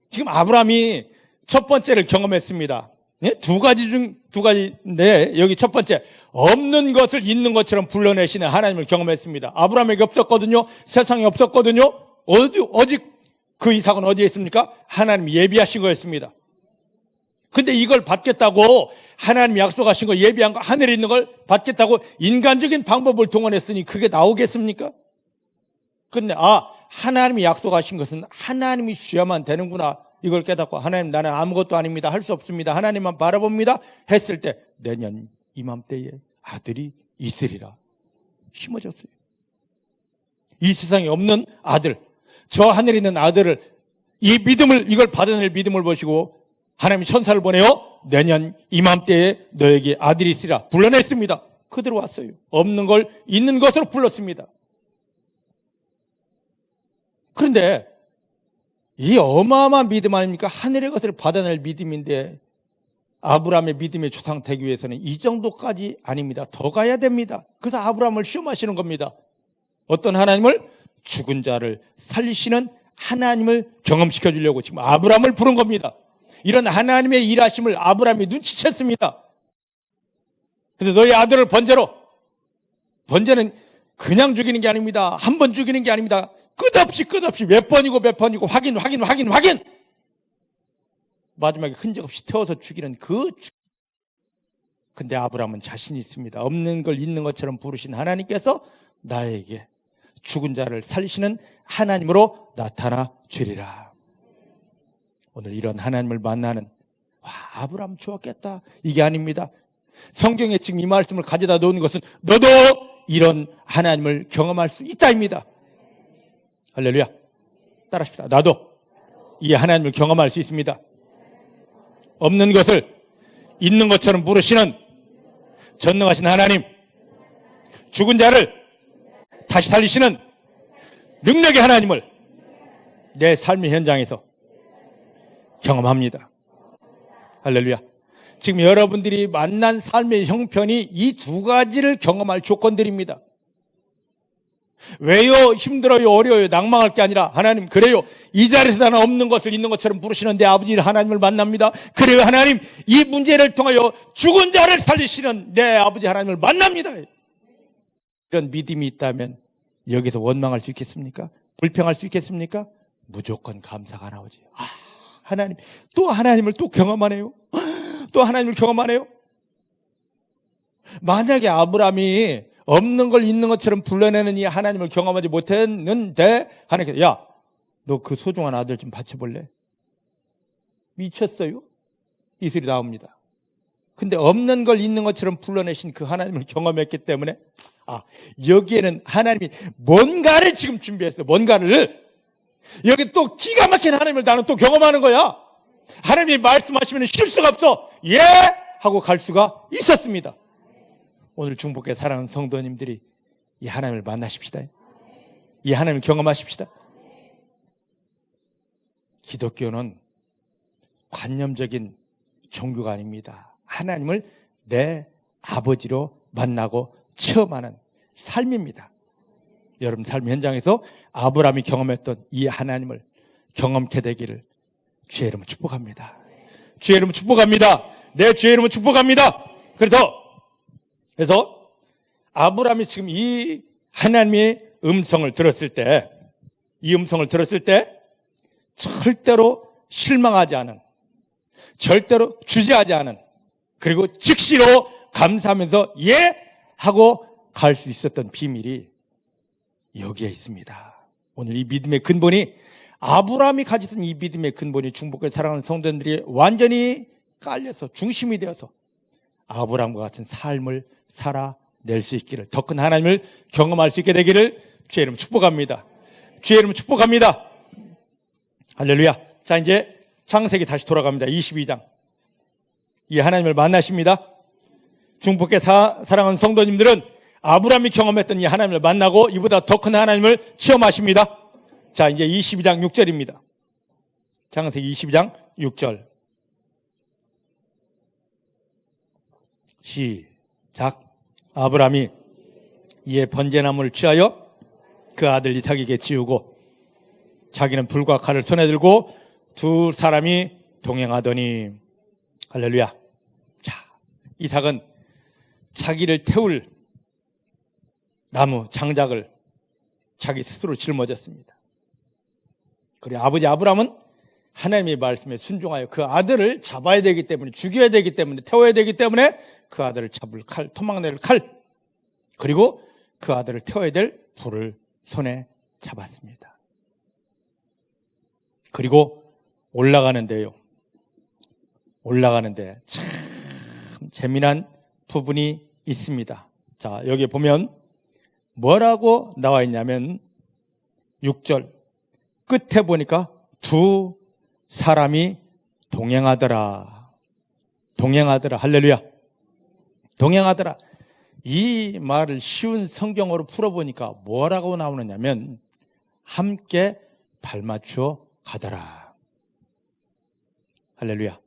지금 아브라함이 첫 번째를 경험했습니다. 두 가지인데 여기 첫 번째 없는 것을 있는 것처럼 불러내시는 하나님을 경험했습니다. 아브라함에게 없었거든요. 세상에 없었거든요. 오직 그 이삭은 어디에 있습니까? 하나님이 예비하신 거였습니다. 근데 이걸 받겠다고 하나님이 약속하신 거 예비한 거 하늘에 있는 걸 받겠다고 인간적인 방법을 동원했으니 그게 나오겠습니까? 근데 하나님이 약속하신 것은 하나님이 주셔야만 되는구나. 이걸 깨닫고 하나님 나는 아무것도 아닙니다. 할 수 없습니다. 하나님만 바라봅니다. 했을 때 내년 이맘때에 아들이 있으리라. 심어졌어요. 이 세상에 없는 아들, 저 하늘에 있는 아들을 이 믿음을 이걸 받아낼 믿음을 보시고 하나님이 천사를 보내어 내년 이맘때에 너에게 아들이 있으리라 불러냈습니다. 그대로 왔어요. 없는 걸 있는 것으로 불렀습니다. 그런데 이 어마어마한 믿음 아닙니까? 하늘의 것을 받아낼 믿음인데 아브라함의 믿음의 조상 되기 위해서는 이 정도까지 아닙니다. 더 가야 됩니다. 그래서 아브라함을 시험하시는 겁니다. 어떤 하나님을? 죽은 자를 살리시는 하나님을 경험시켜 주려고 지금 아브라함을 부른 겁니다. 이런 하나님의 일하심을 아브라함이 눈치챘습니다. 그래서 너희 아들을 번제로, 번제는 그냥 죽이는 게 아닙니다. 한 번 죽이는 게 아닙니다. 끝없이 몇 번이고 확인. 마지막에 흔적 없이 태워서 죽이는 근데 아브라함은 자신이 있습니다. 없는 걸 있는 것처럼 부르신 하나님께서 나에게 죽은 자를 살리시는 하나님으로 나타나 주리라. 오늘 이런 하나님을 만나는 아브라함 좋았겠다 이게 아닙니다. 성경에 지금 이 말씀을 가져다 놓은 것은 너도 이런 하나님을 경험할 수 있다입니다. 할렐루야. 따라합시다. 나도 이 하나님을 경험할 수 있습니다. 없는 것을 있는 것처럼 부르시는 전능하신 하나님, 죽은 자를 다시 살리시는 능력의 하나님을 내 삶의 현장에서 경험합니다. 할렐루야. 지금 여러분들이 만난 삶의 형편이 이 두 가지를 경험할 조건들입니다. 왜요? 힘들어요? 어려워요? 낭망할 게 아니라 하나님 그래요. 이 자리에서 나는 없는 것을 있는 것처럼 부르시는 내 아버지 하나님을 만납니다. 그래요 하나님, 이 문제를 통하여 죽은 자를 살리시는 내 아버지 하나님을 만납니다. 이런 믿음이 있다면 여기서 원망할 수 있겠습니까? 불평할 수 있겠습니까? 무조건 감사가 나오지. 하나님, 또 하나님을 또 경험하네요. 또 하나님을 경험하네요. 만약에 아브라함이 없는 걸 있는 것처럼 불러내는 이 하나님을 경험하지 못했는데 하나님께서 야, 너 그 소중한 아들 좀 바쳐볼래? 미쳤어요? 이 소리 나옵니다. 근데 없는 걸 있는 것처럼 불러내신 그 하나님을 경험했기 때문에 여기에는 하나님이 뭔가를 지금 준비했어요. 뭔가를. 여기 또 기가 막힌 하나님을 나는 또 경험하는 거야. 하나님이 말씀하시면 쉴 수가 없어. 예! 하고 갈 수가 있었습니다. 오늘 중복의 사랑하는 성도님들이 이 하나님을 만나십시다. 이 하나님을 경험하십시다. 기독교는 관념적인 종교가 아닙니다. 하나님을 내 아버지로 만나고 체험하는 삶입니다. 여러분 삶 현장에서 아브라함이 경험했던 이 하나님을 경험케 되기를 주의 이름으로 축복합니다. 주의 이름으로 축복합니다. 내 주의 이름으로 축복합니다. 그래서 아브라함이 지금 이 하나님의 음성을 들었을 때, 이 음성을 들었을 때 절대로 실망하지 않은, 절대로 주저하지 않은, 그리고 즉시로 감사하면서 예! 하고 갈 수 있었던 비밀이 여기에 있습니다. 오늘 이 믿음의 근본이, 아브라함이 가지던 이 믿음의 근본이 중복을 사랑하는 성도들이 완전히 깔려서 중심이 되어서 아브라함과 같은 삶을 살아낼 수 있기를, 더 큰 하나님을 경험할 수 있게 되기를 주의 이름 축복합니다. 주의 이름 축복합니다. 할렐루야. 자, 이제 창세기 다시 돌아갑니다. 22장. 이 하나님을 만나십니다. 중복의 사랑하는 성도님들은 아브라함이 경험했던 이 하나님을 만나고 이보다 더 큰 하나님을 체험하십니다. 자, 이제 22장 6절입니다. 창세기 22장 6절. 시작. 아브라함이 이에 번제나무를 취하여 그 아들 이삭에게 지우고 자기는 불과 칼을 손에 들고 두 사람이 동행하더니, 할렐루야. 자, 이삭은 자기를 태울 나무 장작을 자기 스스로 짊어졌습니다. 그리고 아버지 아브라함은 하나님의 말씀에 순종하여 그 아들을 잡아야 되기 때문에, 죽여야 되기 때문에, 태워야 되기 때문에 그 아들을 잡을 칼, 토막내를 칼, 그리고 그 아들을 태워야 될 불을 손에 잡았습니다. 그리고 올라가는데 참 재미난 부분이 있습니다. 자, 여기 보면 뭐라고 나와 있냐면 6절 끝에 보니까 두 사람이 동행하더라. 할렐루야. 동행하더라. 이 말을 쉬운 성경어로 풀어보니까 뭐라고 나오느냐면 함께 발맞추어 가더라. 할렐루야.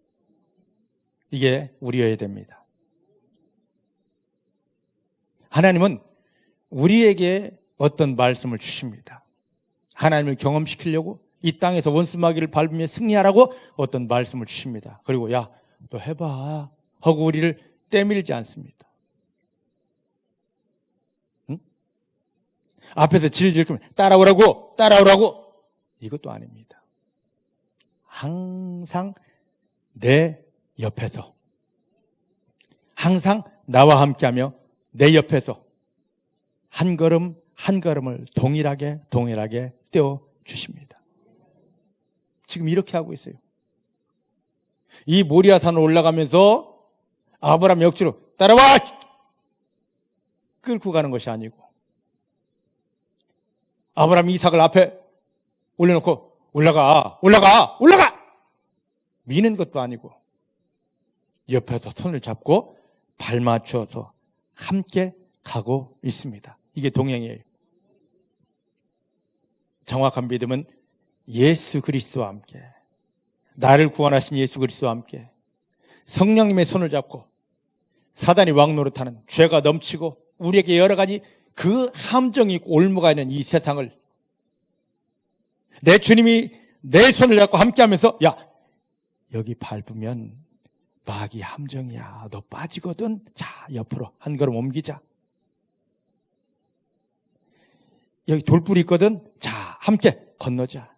이게 우리여야 됩니다. 하나님은 우리에게 어떤 말씀을 주십니다. 하나님을 경험시키려고 이 땅에서 원수마귀를 밟으며 승리하라고 어떤 말씀을 주십니다. 그리고 야, 너 해봐 하고 우리를 때밀지 않습니다. 응? 앞에서 질질 끌면 따라오라고 이것도 아닙니다. 항상 내 옆에서, 항상 나와 함께하며 내 옆에서 한 걸음 한 걸음을 동일하게 떼어주십니다. 지금 이렇게 하고 있어요. 이 모리아산을 올라가면서 아브라함 역지로 따라와! 끌고 가는 것이 아니고 아브라함이 이삭을 앞에 올려놓고 올라가 미는 것도 아니고 옆에서 손을 잡고 발 맞추어서 함께 가고 있습니다. 이게 동행이에요. 정확한 믿음은 예수 그리스도와 함께, 나를 구원하신 예수 그리스도와 함께 성령님의 손을 잡고 사단이 왕노릇하는, 죄가 넘치고 우리에게 여러 가지 그 함정이 있고 올무가 있는 이 세상을 내 주님이 내 손을 잡고 함께하면서, 야, 여기 밟으면 마귀 함정이야, 너 빠지거든. 자, 옆으로 한 걸음 옮기자. 여기 돌불이 있거든. 자, 함께 건너자.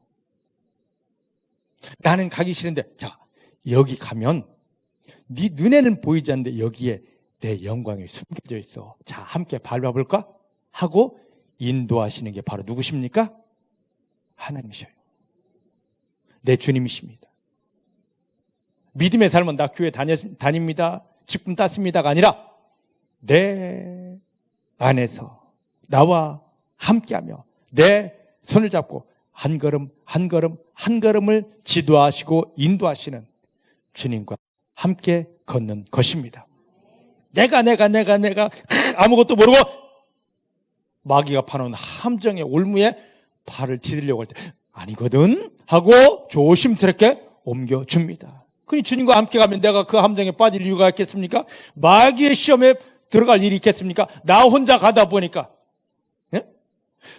나는 가기 싫은데, 자, 여기 가면 네 눈에는 보이지 않는데 여기에 내 영광이 숨겨져 있어. 자, 함께 밟아볼까? 하고 인도하시는 게 바로 누구십니까? 하나님이셔요. 내 주님이십니다. 믿음의 삶은 나 교회 다닙니다, 직분 땄습니다가 아니라 내 안에서 나와 함께하며 내 손을 잡고 한 걸음 한 걸음을 지도하시고 인도하시는 주님과 함께 걷는 것입니다. 내가 아무것도 모르고 마귀가 파놓은 함정의 올무에 발을 디디려고 할 때 아니거든 하고 조심스럽게 옮겨줍니다. 그러니 주님과 함께 가면 내가 그 함정에 빠질 이유가 있겠습니까? 마귀의 시험에 들어갈 일이 있겠습니까? 나 혼자 가다 보니까, 예?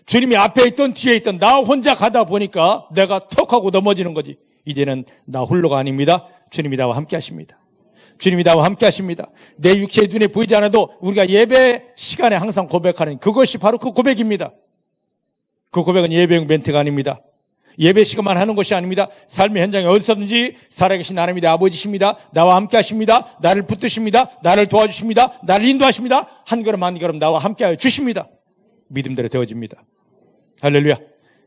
주님이 앞에 있던 뒤에 있던 나 혼자 가다 보니까 내가 턱 하고 넘어지는 거지. 이제는 나 홀로가 아닙니다. 주님이 나와 함께 하십니다. 주님이 나와 함께 하십니다. 내 육체의 눈에 보이지 않아도 우리가 예배 시간에 항상 고백하는 그것이 바로 그 고백입니다. 그 고백은 예배용 멘트가 아닙니다. 예배 시간만 하는 것이 아닙니다. 삶의 현장에 어디서든지 살아계신 하나님이 내 아버지십니다. 나와 함께 하십니다. 나를 붙드십니다. 나를 도와주십니다. 나를 인도하십니다. 한 걸음 한 걸음 나와 함께하여 주십니다. 믿음대로 되어집니다. 할렐루야.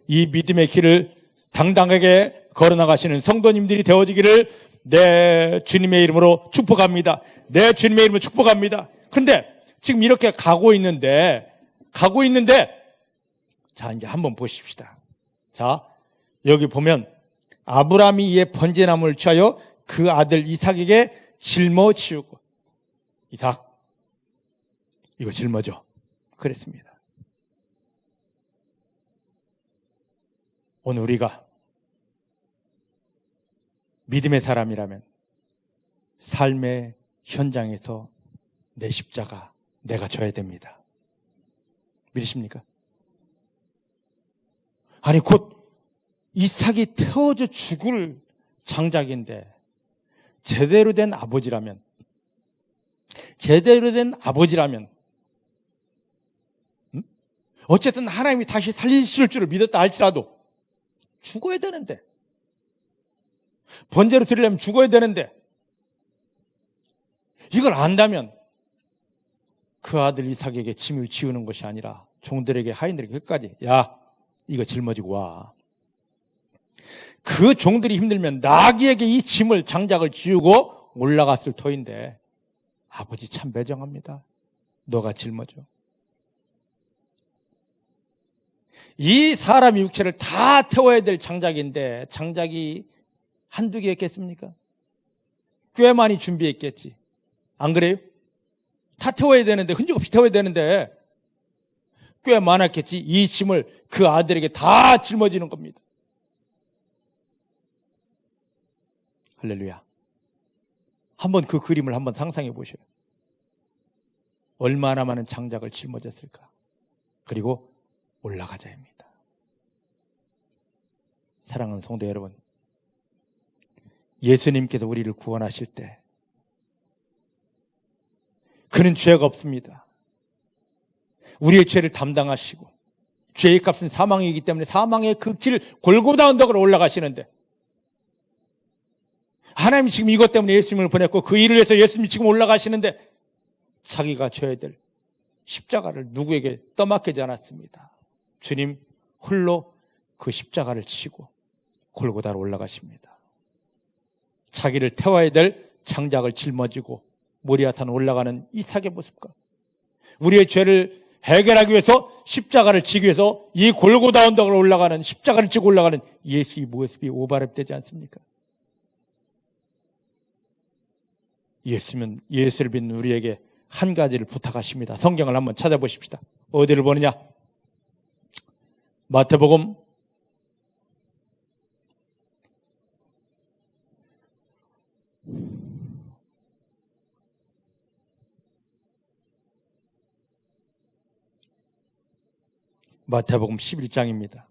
이 믿음의 길을 당당하게 걸어나가시는 성도님들이 되어지기를 내 주님의 이름으로 축복합니다. 내 주님의 이름으로 축복합니다. 그런데 지금 이렇게 가고 있는데 자, 이제 한번 보십시다. 자, 여기 보면 아브라함이 이에 번제나무를 취하여 그 아들 이삭에게 짊어지우고, 이삭 이거 짊어져 그랬습니다. 오늘 우리가 믿음의 사람이라면 삶의 현장에서 내 십자가 내가 져야 됩니다. 믿으십니까? 아니 곧 이삭이 태워져 죽을 장작인데 제대로 된 아버지라면 어쨌든 하나님이 다시 살리실 줄을 믿었다 할지라도 죽어야 되는데, 번제로 드리려면 죽어야 되는데, 이걸 안다면 그 아들 이삭에게 짐을 지우는 것이 아니라 종들에게, 하인들에게 끝까지, 야, 이거 짊어지고 와. 그 종들이 힘들면 나귀에게 이 짐을, 장작을 지우고 올라갔을 터인데, 아버지 참 매정합니다. 너가 짊어져. 이 사람의 육체를 다 태워야 될 장작인데 장작이 한두 개였겠습니까? 꽤 많이 준비했겠지. 안 그래요? 다 태워야 되는데, 흔적 없이 태워야 되는데 꽤 많았겠지. 이 짐을 그 아들에게 다 짊어지는 겁니다. 할렐루야. 한번 그 그림을 한번 상상해 보셔요. 얼마나 많은 장작을 짊어졌을까. 그리고 올라가자입니다. 사랑하는 성도 여러분, 예수님께서 우리를 구원하실 때 그는 죄가 없습니다. 우리의 죄를 담당하시고 죄의 값은 사망이기 때문에 사망의 그 길 골고다 언덕으로 올라가시는데, 하나님이 지금 이것 때문에 예수님을 보냈고 그 일을 위해서 예수님이 지금 올라가시는데 자기가 져야 될 십자가를 누구에게 떠맡기지 않았습니다. 주님 홀로 그 십자가를 지고 골고다로 올라가십니다. 자기를 태워야 될 장작을 짊어지고 모리아산 올라가는 이삭의 모습과 우리의 죄를 해결하기 위해서 십자가를 지기 위해서 이 골고다 언덕을 올라가는 십자가를 지고 올라가는 예수의 모습이 오바랩되지 않습니까? 예수를 믿는 우리에게 한 가지를 부탁하십니다. 성경을 한번 찾아보십시다. 어디를 보느냐? 마태복음 11장입니다.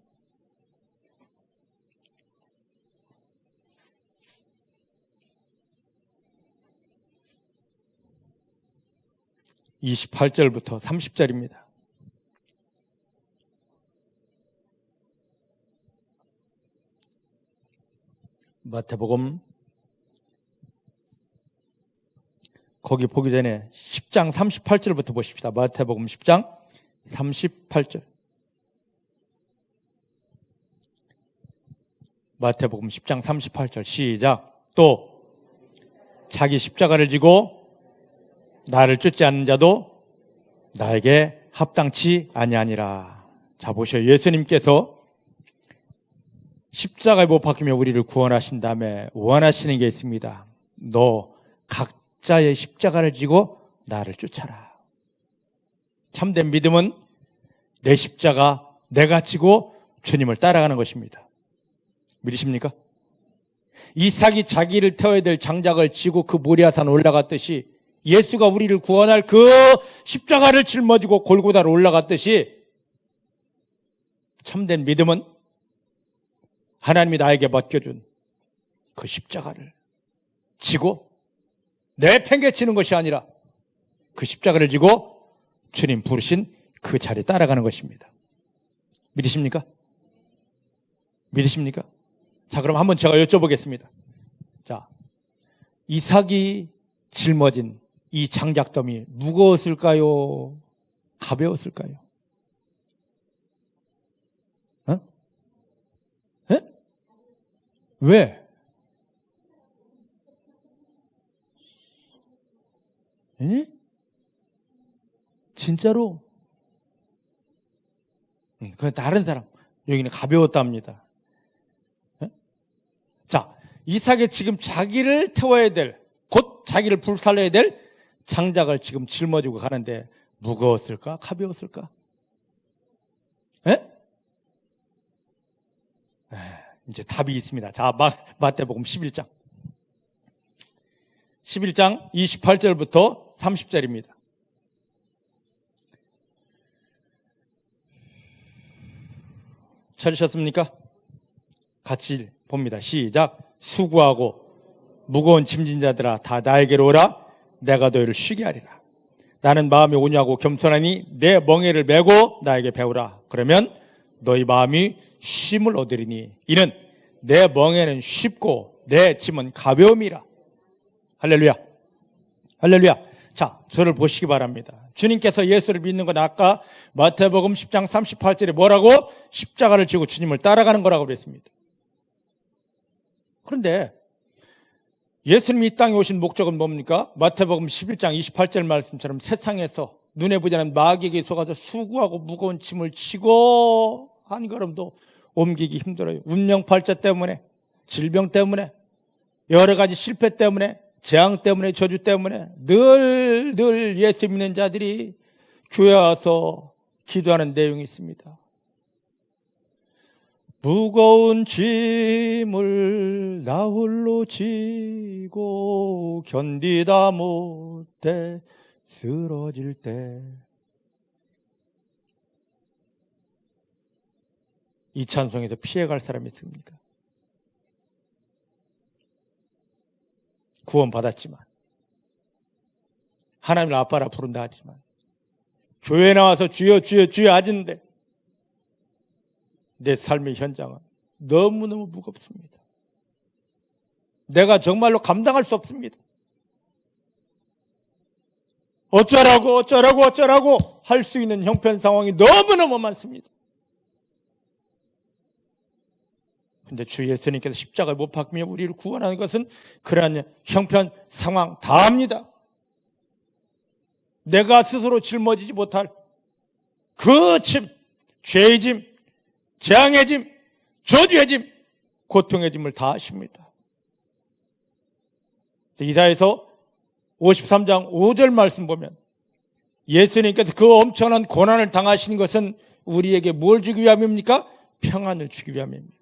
(28절부터) (30절입니다) 마태복음 거기 보기 전에 10장 38절부터 보십시다. 마태복음 10장 38절. 마태복음 10장 38절 시작. 또 자기 십자가를 지고 나를 쫓지 않는 자도 나에게 합당치 아니하니라. 자, 보셔요. 예수님께서 십자가에 못 박히며 우리를 구원하신 다음에 원하시는 게 있습니다. 너 각자의 십자가를 지고 나를 쫓아라. 참된 믿음은 내 십자가 내가 지고 주님을 따라가는 것입니다. 믿으십니까? 이삭이 자기를 태워야 될 장작을 지고 그 모리아산 올라갔듯이 예수가 우리를 구원할 그 십자가를 짊어지고 골고다로 올라갔듯이 참된 믿음은 하나님이 나에게 맡겨준 그 십자가를 지고 내팽개치는 것이 아니라 그 십자가를 지고 주님 부르신 그 자리에 따라가는 것입니다. 믿으십니까? 믿으십니까? 자, 그럼 한번 제가 여쭤보겠습니다. 자, 이삭이 짊어진 이 장작더미 무거웠을까요? 가벼웠을까요? 어? 에? 왜? 에? 진짜로? 그건 다른 사람. 여기는 가벼웠답니다. 에? 자, 이삭이 지금 자기를 태워야 될, 곧 자기를 불살려야 될 장작을 지금 짊어지고 가는데 무거웠을까? 가벼웠을까? 에? 이제 답이 있습니다. 자, 마태복음 11장. 11장 28절부터 30절입니다. 찾으셨습니까? 같이 봅니다. 시작. 수고하고 무거운 짐진 자들아 다 나에게로 오라. 내가 너희를 쉬게 하리라. 나는 마음이 온유하고 겸손하니 내 멍에를 메고 나에게 배우라. 그러면 너희 마음이 쉼을 얻으리니 이는 내 멍에는 쉽고 내 짐은 가벼움이라. 할렐루야. 할렐루야. 자, 저를 보시기 바랍니다. 주님께서 예수를 믿는 건 아까 마태복음 10장 38절에 뭐라고? 십자가를 지고 주님을 따라가는 거라고 그랬습니다. 그런데 예수님이 이 땅에 오신 목적은 뭡니까? 마태복음 11장 28절 말씀처럼 세상에서 눈에 보지 않는 마귀에게 속아서 수고하고 무거운 짐을 지고 한 걸음도 옮기기 힘들어요. 운명팔자 때문에, 질병 때문에, 여러 가지 실패 때문에, 재앙 때문에, 저주 때문에 늘 예수 믿는 자들이 교회 와서 기도하는 내용이 있습니다. 무거운 짐을 나 홀로 지고 견디다 못해 쓰러질 때. 이 찬송에서 피해갈 사람이 있습니까? 구원받았지만 하나님을 아빠라 부른다 하지만 교회에 나와서 주여 주여 주여 하는데 내 삶의 현장은 너무너무 무겁습니다. 내가 정말로 감당할 수 없습니다. 어쩌라고 할 수 있는 형편 상황이 너무너무 많습니다. 근데 주 예수님께서 십자가에 못 박히며 우리를 구원하는 것은 그러한 형편 상황 다 합니다. 내가 스스로 짊어지지 못할 그 짐, 죄의 짐, 재앙의 짐, 저주의 짐, 고통의 짐을 다 하십니다. 이사야서 53장 5절 말씀 보면 예수님께서 그 엄청난 고난을 당하시는 것은 우리에게 뭘 주기 위함입니까? 평안을 주기 위함입니다.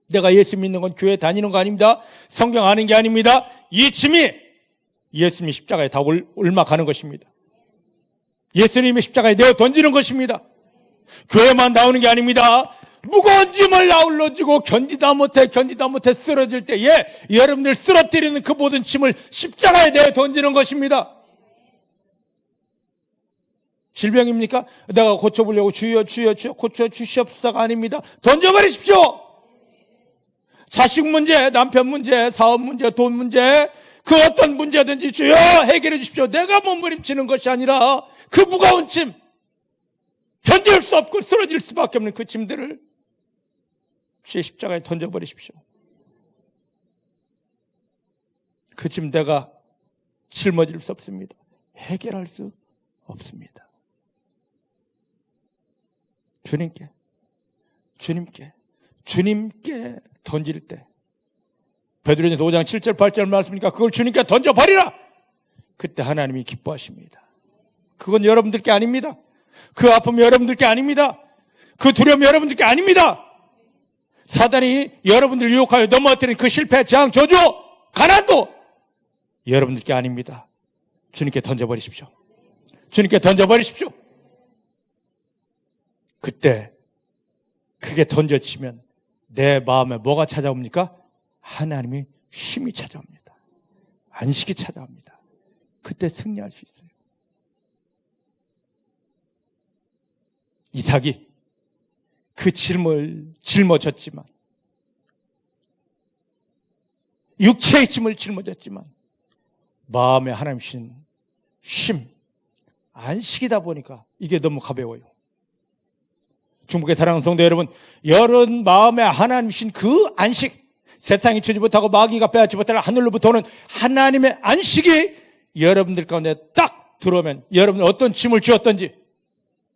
내가 예수 믿는 건 교회 다니는 거 아닙니다. 성경 아는 게 아닙니다. 이 짐이 예수님이 십자가에 다 올라가는 것입니다. 예수님의 십자가에 내어 던지는 것입니다. 교회만 나오는 게 아닙니다. 무거운 짐을 아울러지고 견디다 못해 쓰러질 때에 여러분들 쓰러뜨리는 그 모든 짐을 십자가에 내어 던지는 것입니다. 질병입니까? 내가 고쳐보려고 주여 고쳐주시옵소서가 아닙니다. 던져버리십시오. 자식 문제, 남편 문제, 사업 문제, 돈 문제, 그 어떤 문제든지 주여 해결해 주십시오. 내가 몸부림치는 것이 아니라 그 무거운 짐, 견딜 수 없고 쓰러질 수밖에 없는 그 짐들을 주의 십자가에 던져버리십시오. 그 짐 내가 짊어질 수 없습니다. 해결할 수 없습니다. 주님께 던질 때 베드로전서 5장 7절 8절 말씀이니까 그걸 주님께 던져버리라. 그때 하나님이 기뻐하십니다. 그건 여러분들 게 아닙니다. 그 아픔이 여러분들 게 아닙니다. 그 두려움이 여러분들 게 아닙니다. 사단이 여러분들 유혹하여 넘어뜨린 그 실패, 재앙, 저주, 가난도 여러분들 게 아닙니다. 주님께 던져버리십시오. 주님께 던져버리십시오. 그때 그게 던져지면 내 마음에 뭐가 찾아옵니까? 하나님이 쉼이 찾아옵니다. 안식이 찾아옵니다. 그때 승리할 수 있어요. 이삭이 그 짐을 짊어졌지만, 육체의 짐을 짊어졌지만 마음에 하나님 주신 쉼, 안식이다 보니까 이게 너무 가벼워요. 중국의 사랑하는 성도 여러분, 여러분 마음에 하나님 주신 그 안식, 세상이 주지 못하고 마귀가 빼앗지 못할 하늘로부터 오는 하나님의 안식이 여러분들 가운데 딱 들어오면 여러분은 어떤 짐을 지었던지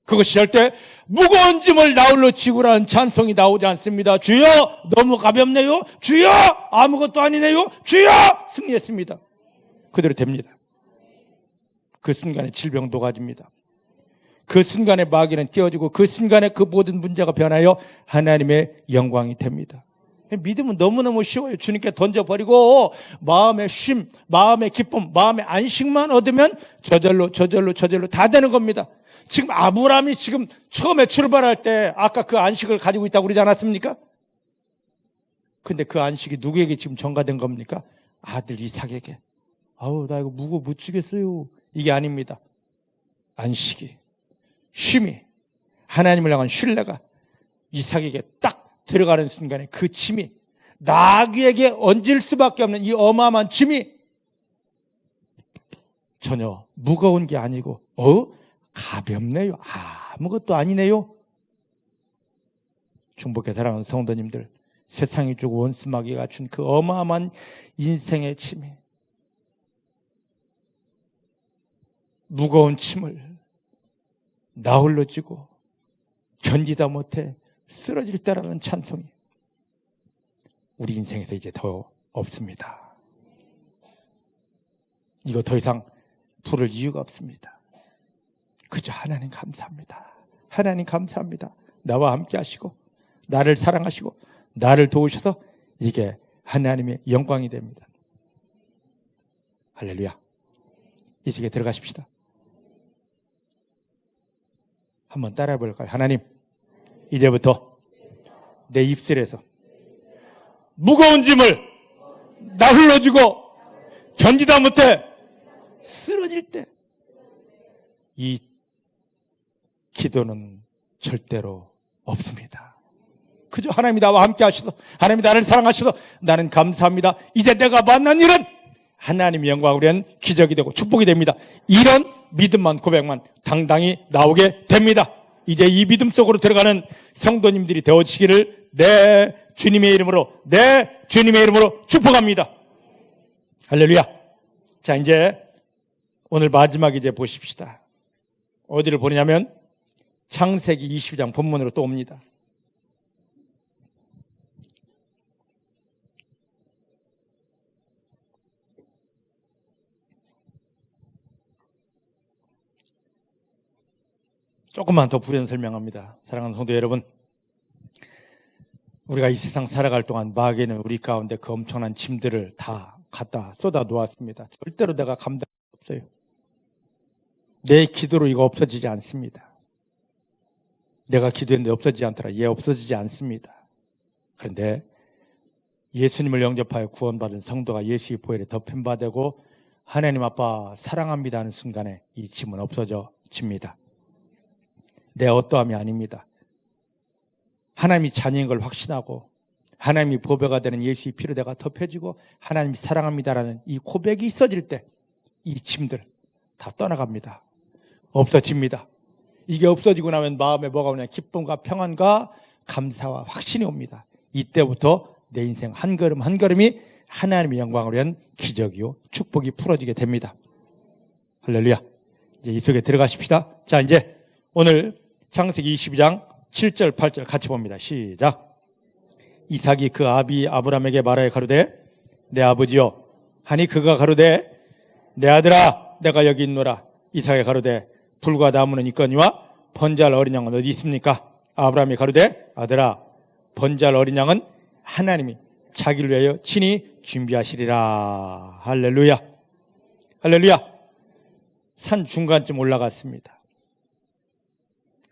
그것이 절대 무거운 짐을 나홀로 지고라는 찬송이 나오지 않습니다. 주여 너무 가볍네요. 주여 아무것도 아니네요. 주여 승리했습니다. 그대로 됩니다. 그 순간에 질병 녹아집니다. 그 순간에 마귀는 깨어지고 그 순간에 그 모든 문제가 변하여 하나님의 영광이 됩니다. 믿음은 너무너무 쉬워요. 주님께 던져버리고 마음의 쉼, 마음의 기쁨, 마음의 안식만 얻으면 저절로 다 되는 겁니다. 지금 아브라함이 지금 처음에 출발할 때 아까 그 안식을 가지고 있다고 그러지 않았습니까? 근데 그 안식이 누구에게 지금 전가된 겁니까? 아들 이삭에게. 아우 나 이거 무거워 못 주겠어요. 이게 아닙니다. 안식이, 쉼이, 하나님을 향한 신뢰가 이삭에게 딱 들어가는 순간에 그 짐이 나귀에게 얹을 수밖에 없는 이 어마어마한 짐이 전혀 무거운 게 아니고 가볍네요. 아무것도 아니네요. 중복해 사랑하는 성도님들, 세상이 주고 원수마귀가 준 그 어마어마한 인생의 짐이, 무거운 짐을 나홀로 지고 견디다 못해 쓰러질 때라는 찬송이 우리 인생에서 이제 더 없습니다. 이거 더 이상 부를 이유가 없습니다. 그저 하나님 감사합니다. 하나님 감사합니다. 나와 함께 하시고 나를 사랑하시고 나를 도우셔서 이게 하나님의 영광이 됩니다. 할렐루야. 이 시기에 들어가십시다. 한번 따라해 볼까요? 하나님, 이제부터 내 입술에서 무거운 짐을 나홀로 지고 견디다 못해 쓰러질 때 이 기도는 절대로 없습니다. 그저 하나님이 나와 함께 하셔서, 하나님이 나를 사랑하셔서 나는 감사합니다. 이제 내가 만난 일은 하나님의 영광을 위한 기적이 되고 축복이 됩니다. 이런 믿음만, 고백만 당당히 나오게 됩니다. 이제 이 믿음 속으로 들어가는 성도님들이 되어지기를 내 주님의 이름으로 축복합니다. 할렐루야. 자, 이제 오늘 마지막 이제 보십시다. 어디를 보냐면 창세기 22장 본문으로 또 옵니다. 조금만 더 부연 설명합니다. 사랑하는 성도 여러분, 우리가 이 세상 살아갈 동안 마귀는 우리 가운데 그 엄청난 짐들을 다 갖다 쏟아 놓았습니다. 절대로 내가 감당할 수 없어요. 내 기도로 이거 없어지지 않습니다. 내가 기도했는데 없어지지 않더라. 예, 없어지지 않습니다. 그런데 예수님을 영접하여 구원받은 성도가 예수의 보혈에 덮임받고 하나님 아빠 사랑합니다 하는 순간에 이 짐은 없어집니다. 내 어떠함이 아닙니다. 하나님이 자녀인 걸 확신하고 하나님이 보배가 되는 예수의 피로 내가 덮여지고 하나님이 사랑합니다라는 이 고백이 있어질 때 이 짐들 다 떠나갑니다. 없어집니다. 이게 없어지고 나면 마음에 뭐가 오냐? 기쁨과 평안과 감사와 확신이 옵니다. 이때부터 내 인생 한 걸음 한 걸음이 하나님의 영광을 위한 기적이요 축복이 풀어지게 됩니다. 할렐루야. 이제 이 속에 들어가십시다. 자, 이제 오늘 창세기 22장 7절 8절 같이 봅니다. 시작. 이삭이 그 아비 아브라함에게 말하여 가로되 내 아버지여 하니 그가 가로되 내 아들아 내가 여기 있노라. 이삭이 가로되 불과 나무는 있거니와 번제할 어린 양은 어디 있습니까? 아브라함이 가로되 아들아 번제할 어린 양은 하나님이 자기를 위하여 친히 준비하시리라. 할렐루야. 할렐루야. 산 중간쯤 올라갔습니다.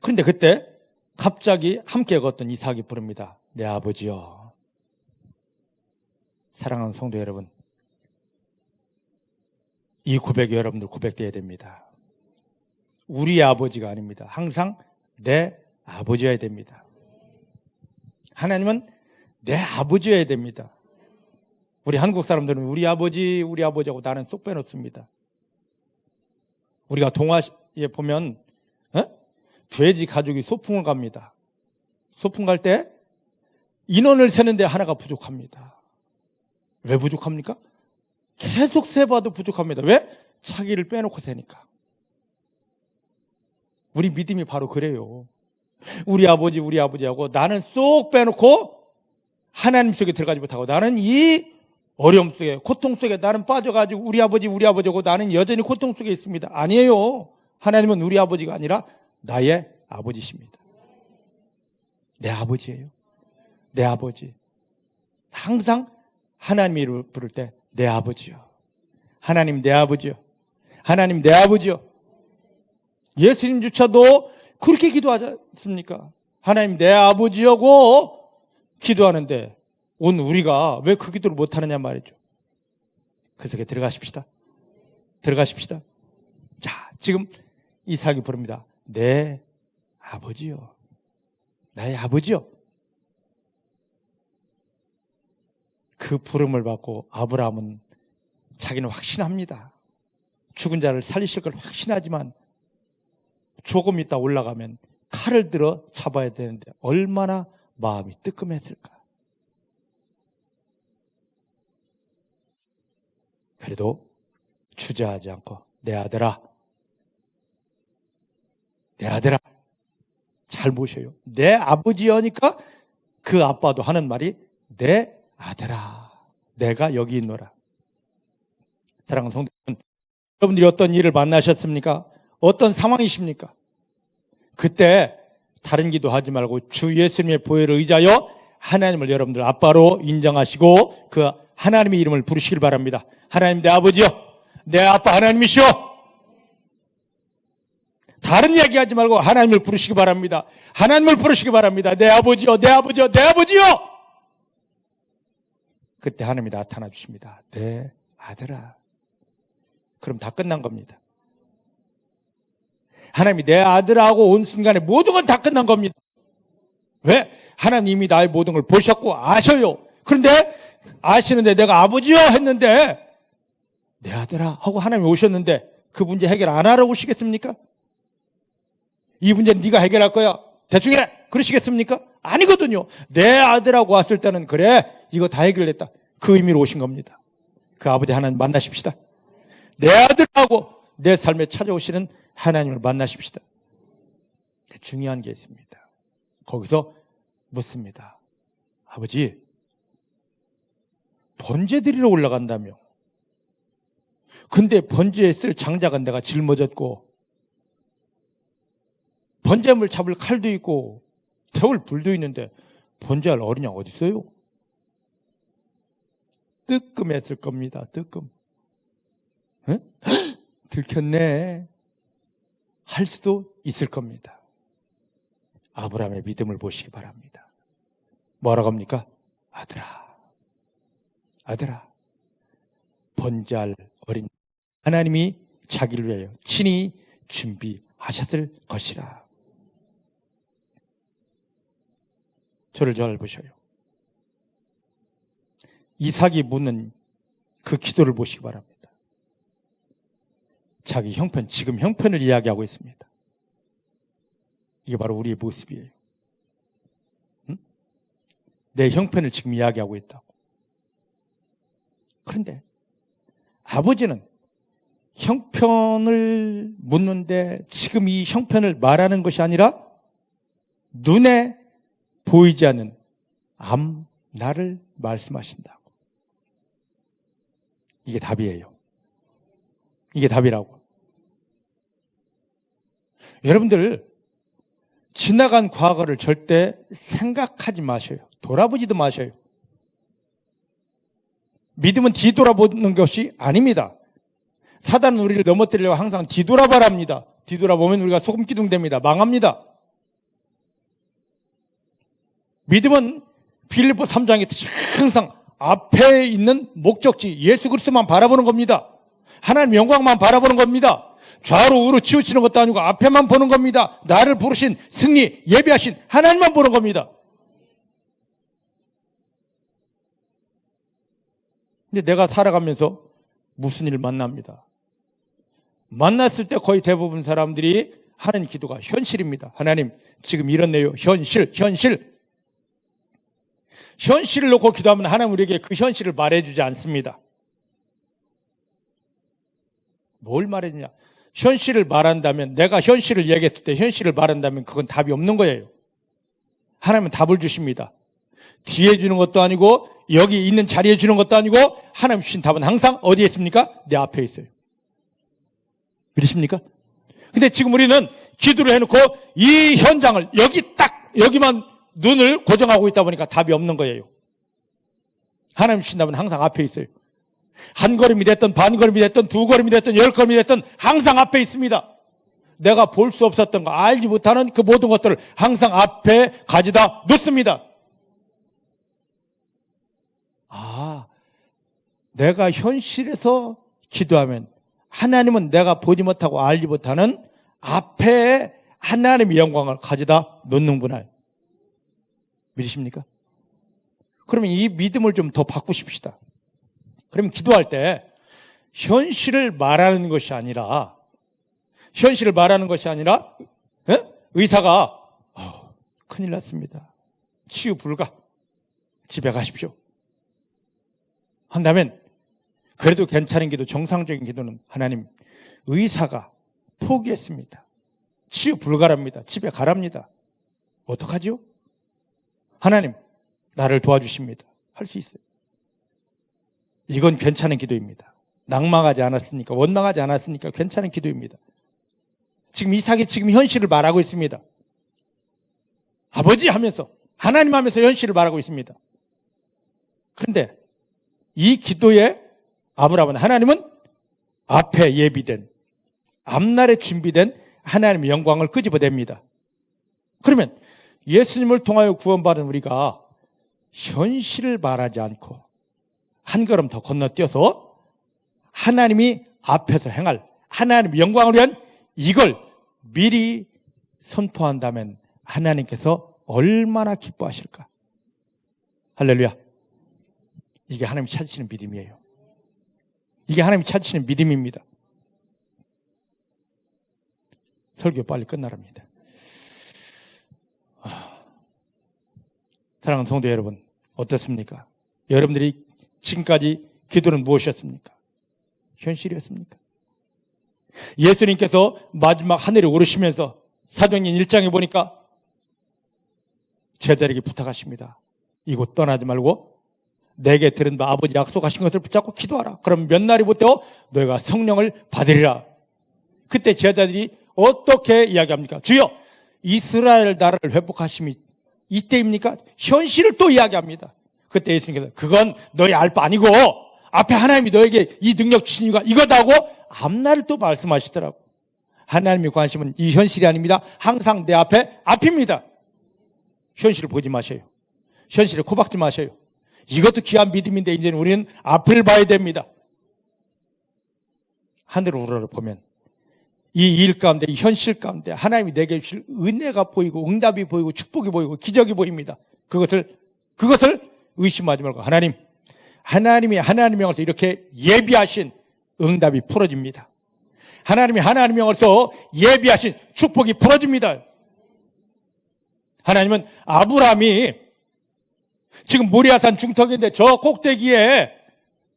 그런데 그때 갑자기 함께 걷던 이삭이 부릅니다. 내 아버지여. 사랑하는 성도 여러분, 이 고백이 여러분들 고백되어야 됩니다. 우리 아버지가 아닙니다. 항상 내 아버지여야 됩니다. 하나님은 내 아버지여야 됩니다. 우리 한국 사람들은 우리 아버지하고 나는 쏙 빼놓습니다. 우리가 동화에 보면 돼지 가족이 소풍을 갑니다. 소풍 갈 때 인원을 세는데 하나가 부족합니다. 왜 부족합니까? 계속 세봐도 부족합니다. 왜? 자기를 빼놓고 세니까. 우리 믿음이 바로 그래요. 우리 아버지하고 나는 쏙 빼놓고 하나님 속에 들어가지 못하고 나는 이 어려움 속에 고통 속에 나는 빠져가지고 우리 아버지하고 나는 여전히 고통 속에 있습니다. 아니에요. 하나님은 우리 아버지가 아니라 나의 아버지십니다. 내 아버지예요. 내 아버지. 항상 하나님의 이름을 부를 때 내 아버지요. 하나님 내 아버지요. 하나님 내 아버지요. 예수님조차도 그렇게 기도하지 않습니까? 하나님 내 아버지여고 기도하는데 온 우리가 왜 그 기도를 못하느냐 말이죠. 그 속에 들어가십시다. 들어가십시다. 자, 지금 이삭이 부릅니다. 내 아버지요. 나의 아버지요. 그 부름을 받고 아브라함은 자기는 확신합니다. 죽은 자를 살리실 걸 확신하지만 조금 있다 올라가면 칼을 들어 잡아야 되는데 얼마나 마음이 뜨끔했을까. 그래도 주저하지 않고 내 아들아 잘 보셔요. 내 아버지여니까 그 아빠도 하는 말이 내 아들아 내가 여기 있노라. 사랑하는 성도 여러분, 여러분들이 어떤 일을 만나셨습니까? 어떤 상황이십니까? 그때 다른 기도하지 말고 주 예수님의 보혈을 의지하여 하나님을 여러분들 아빠로 인정하시고 그 하나님의 이름을 부르시길 바랍니다. 하나님 내 아버지요, 내 아빠 하나님이시오. 다른 이야기하지 말고 하나님을 부르시기 바랍니다. 하나님을 부르시기 바랍니다. 내 아버지요, 내 아버지요, 내 아버지요. 그때 하나님이 나타나 주십니다. 내 아들아. 그럼 다 끝난 겁니다. 하나님이 내 아들하고 온 순간에 모든 건 다 끝난 겁니다. 왜? 하나님이 나의 모든 걸 보셨고 아셔요. 그런데 아시는데 내가 아버지요 했는데 내 아들아 하고 하나님이 오셨는데 그 문제 해결 안 하러 오시겠습니까? 이 문제는 네가 해결할 거야. 대충 해. 그러시겠습니까? 아니거든요. 내 아들하고 왔을 때는 그래 이거 다 해결됐다. 그 의미로 오신 겁니다. 그 아버지 하나님 만나십시다. 내 아들하고 내 삶에 찾아오시는 하나님을 만나십시다. 중요한 게 있습니다. 거기서 묻습니다. 아버지, 번제 드리러 올라간다며. 근데 번제에 쓸 장작은 내가 짊어졌고 번제물 잡을 칼도 있고 태울 불도 있는데 번제할 어린양 어디 있어요? 뜨끔했을 겁니다. 뜨끔. 에? 들켰네 할 수도 있을 겁니다. 아브라함의 믿음을 보시기 바랍니다. 뭐라고 합니까? 아들아, 번제할 어린 하나님이 자기를 위하여 친히 준비하셨을 것이라. 저를 잘 보셔요. 이삭이 묻는 그 기도를 보시기 바랍니다. 자기 형편, 지금 형편을 이야기하고 있습니다. 이게 바로 우리의 모습이에요. 응? 내 형편을 지금 이야기하고 있다고. 그런데 아버지는 형편을 묻는데 지금 이 형편을 말하는 것이 아니라 눈에 보이지 않는 앞날을 말씀하신다고. 이게 답이에요. 이게 답이라고. 여러분들 지나간 과거를 절대 생각하지 마셔요. 돌아보지도 마셔요. 믿음은 뒤돌아보는 것이 아닙니다. 사단은 우리를 넘어뜨리려고 항상 뒤돌아봐랍니다. 뒤돌아보면 우리가 소금기둥 됩니다. 망합니다. 믿음은 빌립보 3장에 항상 앞에 있는 목적지 예수 그리스도만 바라보는 겁니다. 하나님 영광만 바라보는 겁니다. 좌로 우로 치우치는 것도 아니고 앞에만 보는 겁니다. 나를 부르신 승리 예비하신 하나님만 보는 겁니다. 근데 내가 살아가면서 무슨 일을 만납니다. 만났을 때 거의 대부분 사람들이 하는 기도가 현실입니다. 하나님 지금 이렇네요. 현실을 놓고 기도하면 하나님 우리에게 그 현실을 말해주지 않습니다. 뭘 말해주냐. 현실을 말한다면, 내가 현실을 얘기했을 때 현실을 말한다면 그건 답이 없는 거예요. 하나님은 답을 주십니다. 뒤에 주는 것도 아니고 여기 있는 자리에 주는 것도 아니고 하나님 주신 답은 항상 어디에 있습니까? 내 앞에 있어요. 믿으십니까? 근데 지금 우리는 기도를 해놓고 이 현장을 여기만 눈을 고정하고 있다 보니까 답이 없는 거예요. 하나님 주신 답은 항상 앞에 있어요. 한 걸음이 됐든 반 걸음이 됐든 두 걸음이 됐든 열 걸음이 됐든 항상 앞에 있습니다. 내가 볼 수 없었던 거, 알지 못하는 그 모든 것들을 항상 앞에 가져다 놓습니다. 내가 현실에서 기도하면 하나님은 내가 보지 못하고 알지 못하는 앞에 하나님의 영광을 가져다 놓는구나. 믿으십니까? 그러면 이 믿음을 좀 더 바꾸십시다. 그러면 기도할 때 현실을 말하는 것이 아니라 의사가 큰일 났습니다. 치유 불가. 집에 가십시오. 한다면 그래도 괜찮은 기도, 정상적인 기도는 하나님 의사가 포기했습니다. 치유 불가랍니다. 집에 가랍니다. 어떡하죠? 하나님 나를 도와주십니다. 할 수 있어요. 이건 괜찮은 기도입니다. 낭망하지 않았으니까, 원망하지 않았으니까 괜찮은 기도입니다. 지금 이삭이 지금 현실을 말하고 있습니다. 아버지 하면서, 하나님 하면서 현실을 말하고 있습니다. 그런데 이 기도에 아브라함은, 하나님은 앞에 예비된, 앞날에 준비된 하나님의 영광을 끄집어냅니다. 그러면 예수님을 통하여 구원받은 우리가 현실을 말하지 않고 한 걸음 더 건너뛰어서 하나님이 앞에서 행할 하나님의 영광을 위한 이걸 미리 선포한다면 하나님께서 얼마나 기뻐하실까? 할렐루야. 이게 하나님이 찾으시는 믿음이에요. 이게 하나님이 찾으시는 믿음입니다. 설교 빨리 끝나랍니다. 사랑하는 성도 여러분, 어떻습니까? 여러분들이 지금까지 기도는 무엇이었습니까? 현실이었습니까? 예수님께서 마지막 하늘에 오르시면서 사도행전 1장에 보니까 제자에게 부탁하십니다. 이곳 떠나지 말고 내게 들은 바 아버지 약속하신 것을 붙잡고 기도하라. 그럼 몇 날이 못되어 너희가 성령을 받으리라. 그때 제자들이 어떻게 이야기합니까? 주여, 이스라엘 나라를 회복하심이 이때입니까? 현실을 또 이야기합니다. 그때 예수님께서 그건 너희 알 바 아니고 앞에 하나님이 너에게 이 능력 주신 이유가 이거다고 앞날을 또 말씀하시더라고. 하나님의 관심은 이 현실이 아닙니다. 항상 내 앞입니다. 현실을 보지 마셔요. 현실에 코박지 마셔요. 이것도 귀한 믿음인데 이제는 우리는 앞을 봐야 됩니다. 하늘 우러러 보면 이 일 가운데, 이 현실 가운데 하나님이 내게 주실 은혜가 보이고 응답이 보이고 축복이 보이고 기적이 보입니다. 그것을 의심하지 말고 하나님이 하나님의 명에서 이렇게 예비하신 응답이 풀어집니다. 하나님이 하나님의 명에서 예비하신 축복이 풀어집니다. 하나님은 아브라함이 지금 모리아산 중턱인데 저 꼭대기에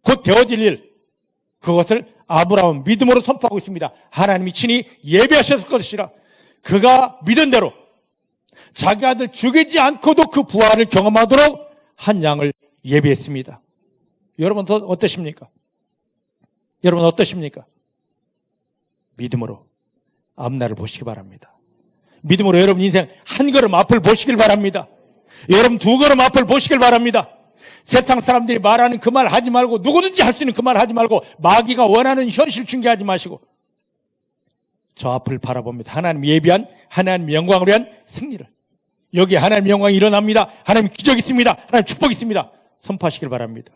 곧 되어질 일, 그것을 아브라함은 믿음으로 선포하고 있습니다. 하나님이 친히 예비하셨을 것이라. 그가 믿은 대로 자기 아들 죽이지 않고도 그 부활을 경험하도록 한 양을 예비했습니다. 여러분 어떠십니까? 여러분 어떠십니까? 믿음으로 앞날을 보시기 바랍니다. 믿음으로 여러분 인생 한 걸음 앞을 보시길 바랍니다. 여러분 두 걸음 앞을 보시길 바랍니다. 세상 사람들이 말하는 그 말 하지 말고 누구든지 할 수 있는 그 말 하지 말고 마귀가 원하는 현실 중개하지 마시고 저 앞을 바라봅니다. 하나님 예비한 하나님 영광을 위한 승리를, 여기에 하나님 영광이 일어납니다. 하나님 기적이 있습니다. 하나님 축복이 있습니다. 선포하시길 바랍니다.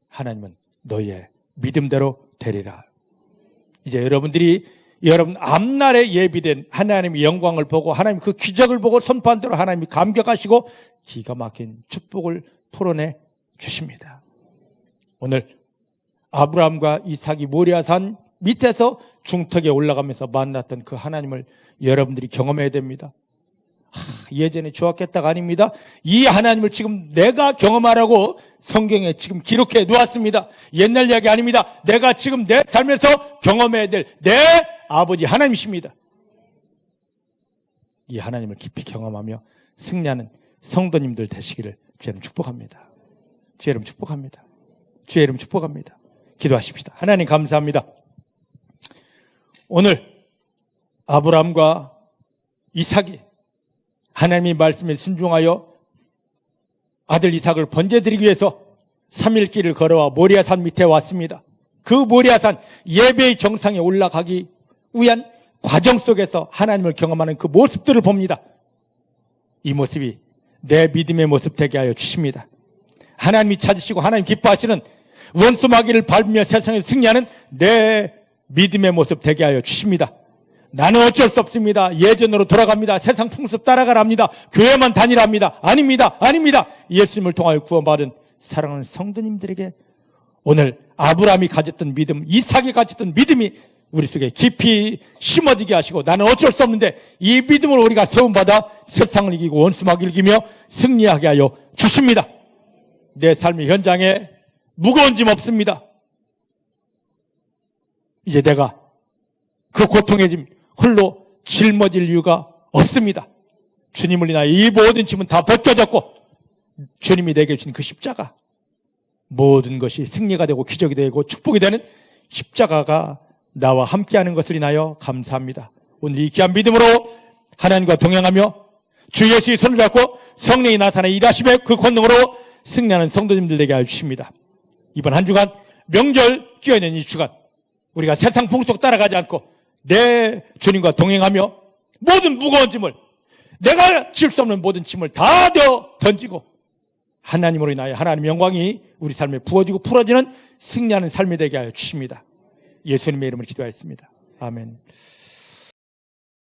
하나님은 너희의 믿음대로 되리라. 이제 여러분 앞날에 예비된 하나님의 영광을 보고 하나님 그 기적을 보고 선포한 대로 하나님이 감격하시고 기가 막힌 축복을 풀어내 주십니다. 오늘 아브라함과 이삭이 모리아산 밑에서 중턱에 올라가면서 만났던 그 하나님을 여러분들이 경험해야 됩니다. 예전에 좋았겠다가 아닙니다. 이 하나님을 지금 내가 경험하라고 성경에 지금 기록해 놓았습니다. 옛날 이야기 아닙니다. 내가 지금 내 삶에서 경험해야 될 내 아버지 하나님이십니다. 이 하나님을 깊이 경험하며 승리하는 성도님들 되시기를 주의 이름 축복합니다. 주의 이름 축복합니다. 주의 이름 축복합니다. 기도하십시다. 하나님 감사합니다. 오늘 아브라함과 이삭이 하나님의 말씀에 순종하여 아들 이삭을 번제드리기 위해서 3일 길을 걸어와 모리아산 밑에 왔습니다. 그 모리아산 예배의 정상에 올라가기 위한 과정 속에서 하나님을 경험하는 그 모습들을 봅니다. 이 모습이 내 믿음의 모습 되게 하여 주십니다. 하나님이 찾으시고 하나님 기뻐하시는 원수 마귀를 밟으며 세상에 승리하는 내 믿음의 모습 되게 하여 주십니다. 나는 어쩔 수 없습니다. 예전으로 돌아갑니다. 세상 풍습 따라가랍니다. 교회만 다니랍니다. 아닙니다. 예수님을 통하여 구원받은 사랑하는 성도님들에게 오늘 아브라함이 가졌던 믿음, 이삭이 가졌던 믿음이 우리 속에 깊이 심어지게 하시고 나는 어쩔 수 없는데 이 믿음으로 우리가 세움받아 세상을 이기고 원수 마귀를 이기며 승리하게 하여 주십니다. 내 삶의 현장에 무거운 짐 없습니다. 이제 내가 그 고통의 짐 홀로 짊어질 이유가 없습니다. 주님을 인하여 이 모든 짐은 다 벗겨졌고 주님이 내게 주신 그 십자가, 모든 것이 승리가 되고 기적이 되고 축복이 되는 십자가가 나와 함께하는 것을 인하여 감사합니다. 오늘 이 귀한 믿음으로 하나님과 동행하며 주 예수의 손을 잡고 성령이 나타나 일하심의 그 권능으로 승리하는 성도님들 되게 해주십니다. 이번 한 주간 명절 끼어있는 이 주간 우리가 세상 풍속 따라가지 않고 내 주님과 동행하며 모든 무거운 짐을, 내가 질 수 없는 모든 짐을 다 던지고 하나님으로 인하여 하나님의 영광이 우리 삶에 부어지고 풀어지는 승리하는 삶이 되게 하여 주십니다. 예수님의 이름으로 기도하였습니다. 아멘.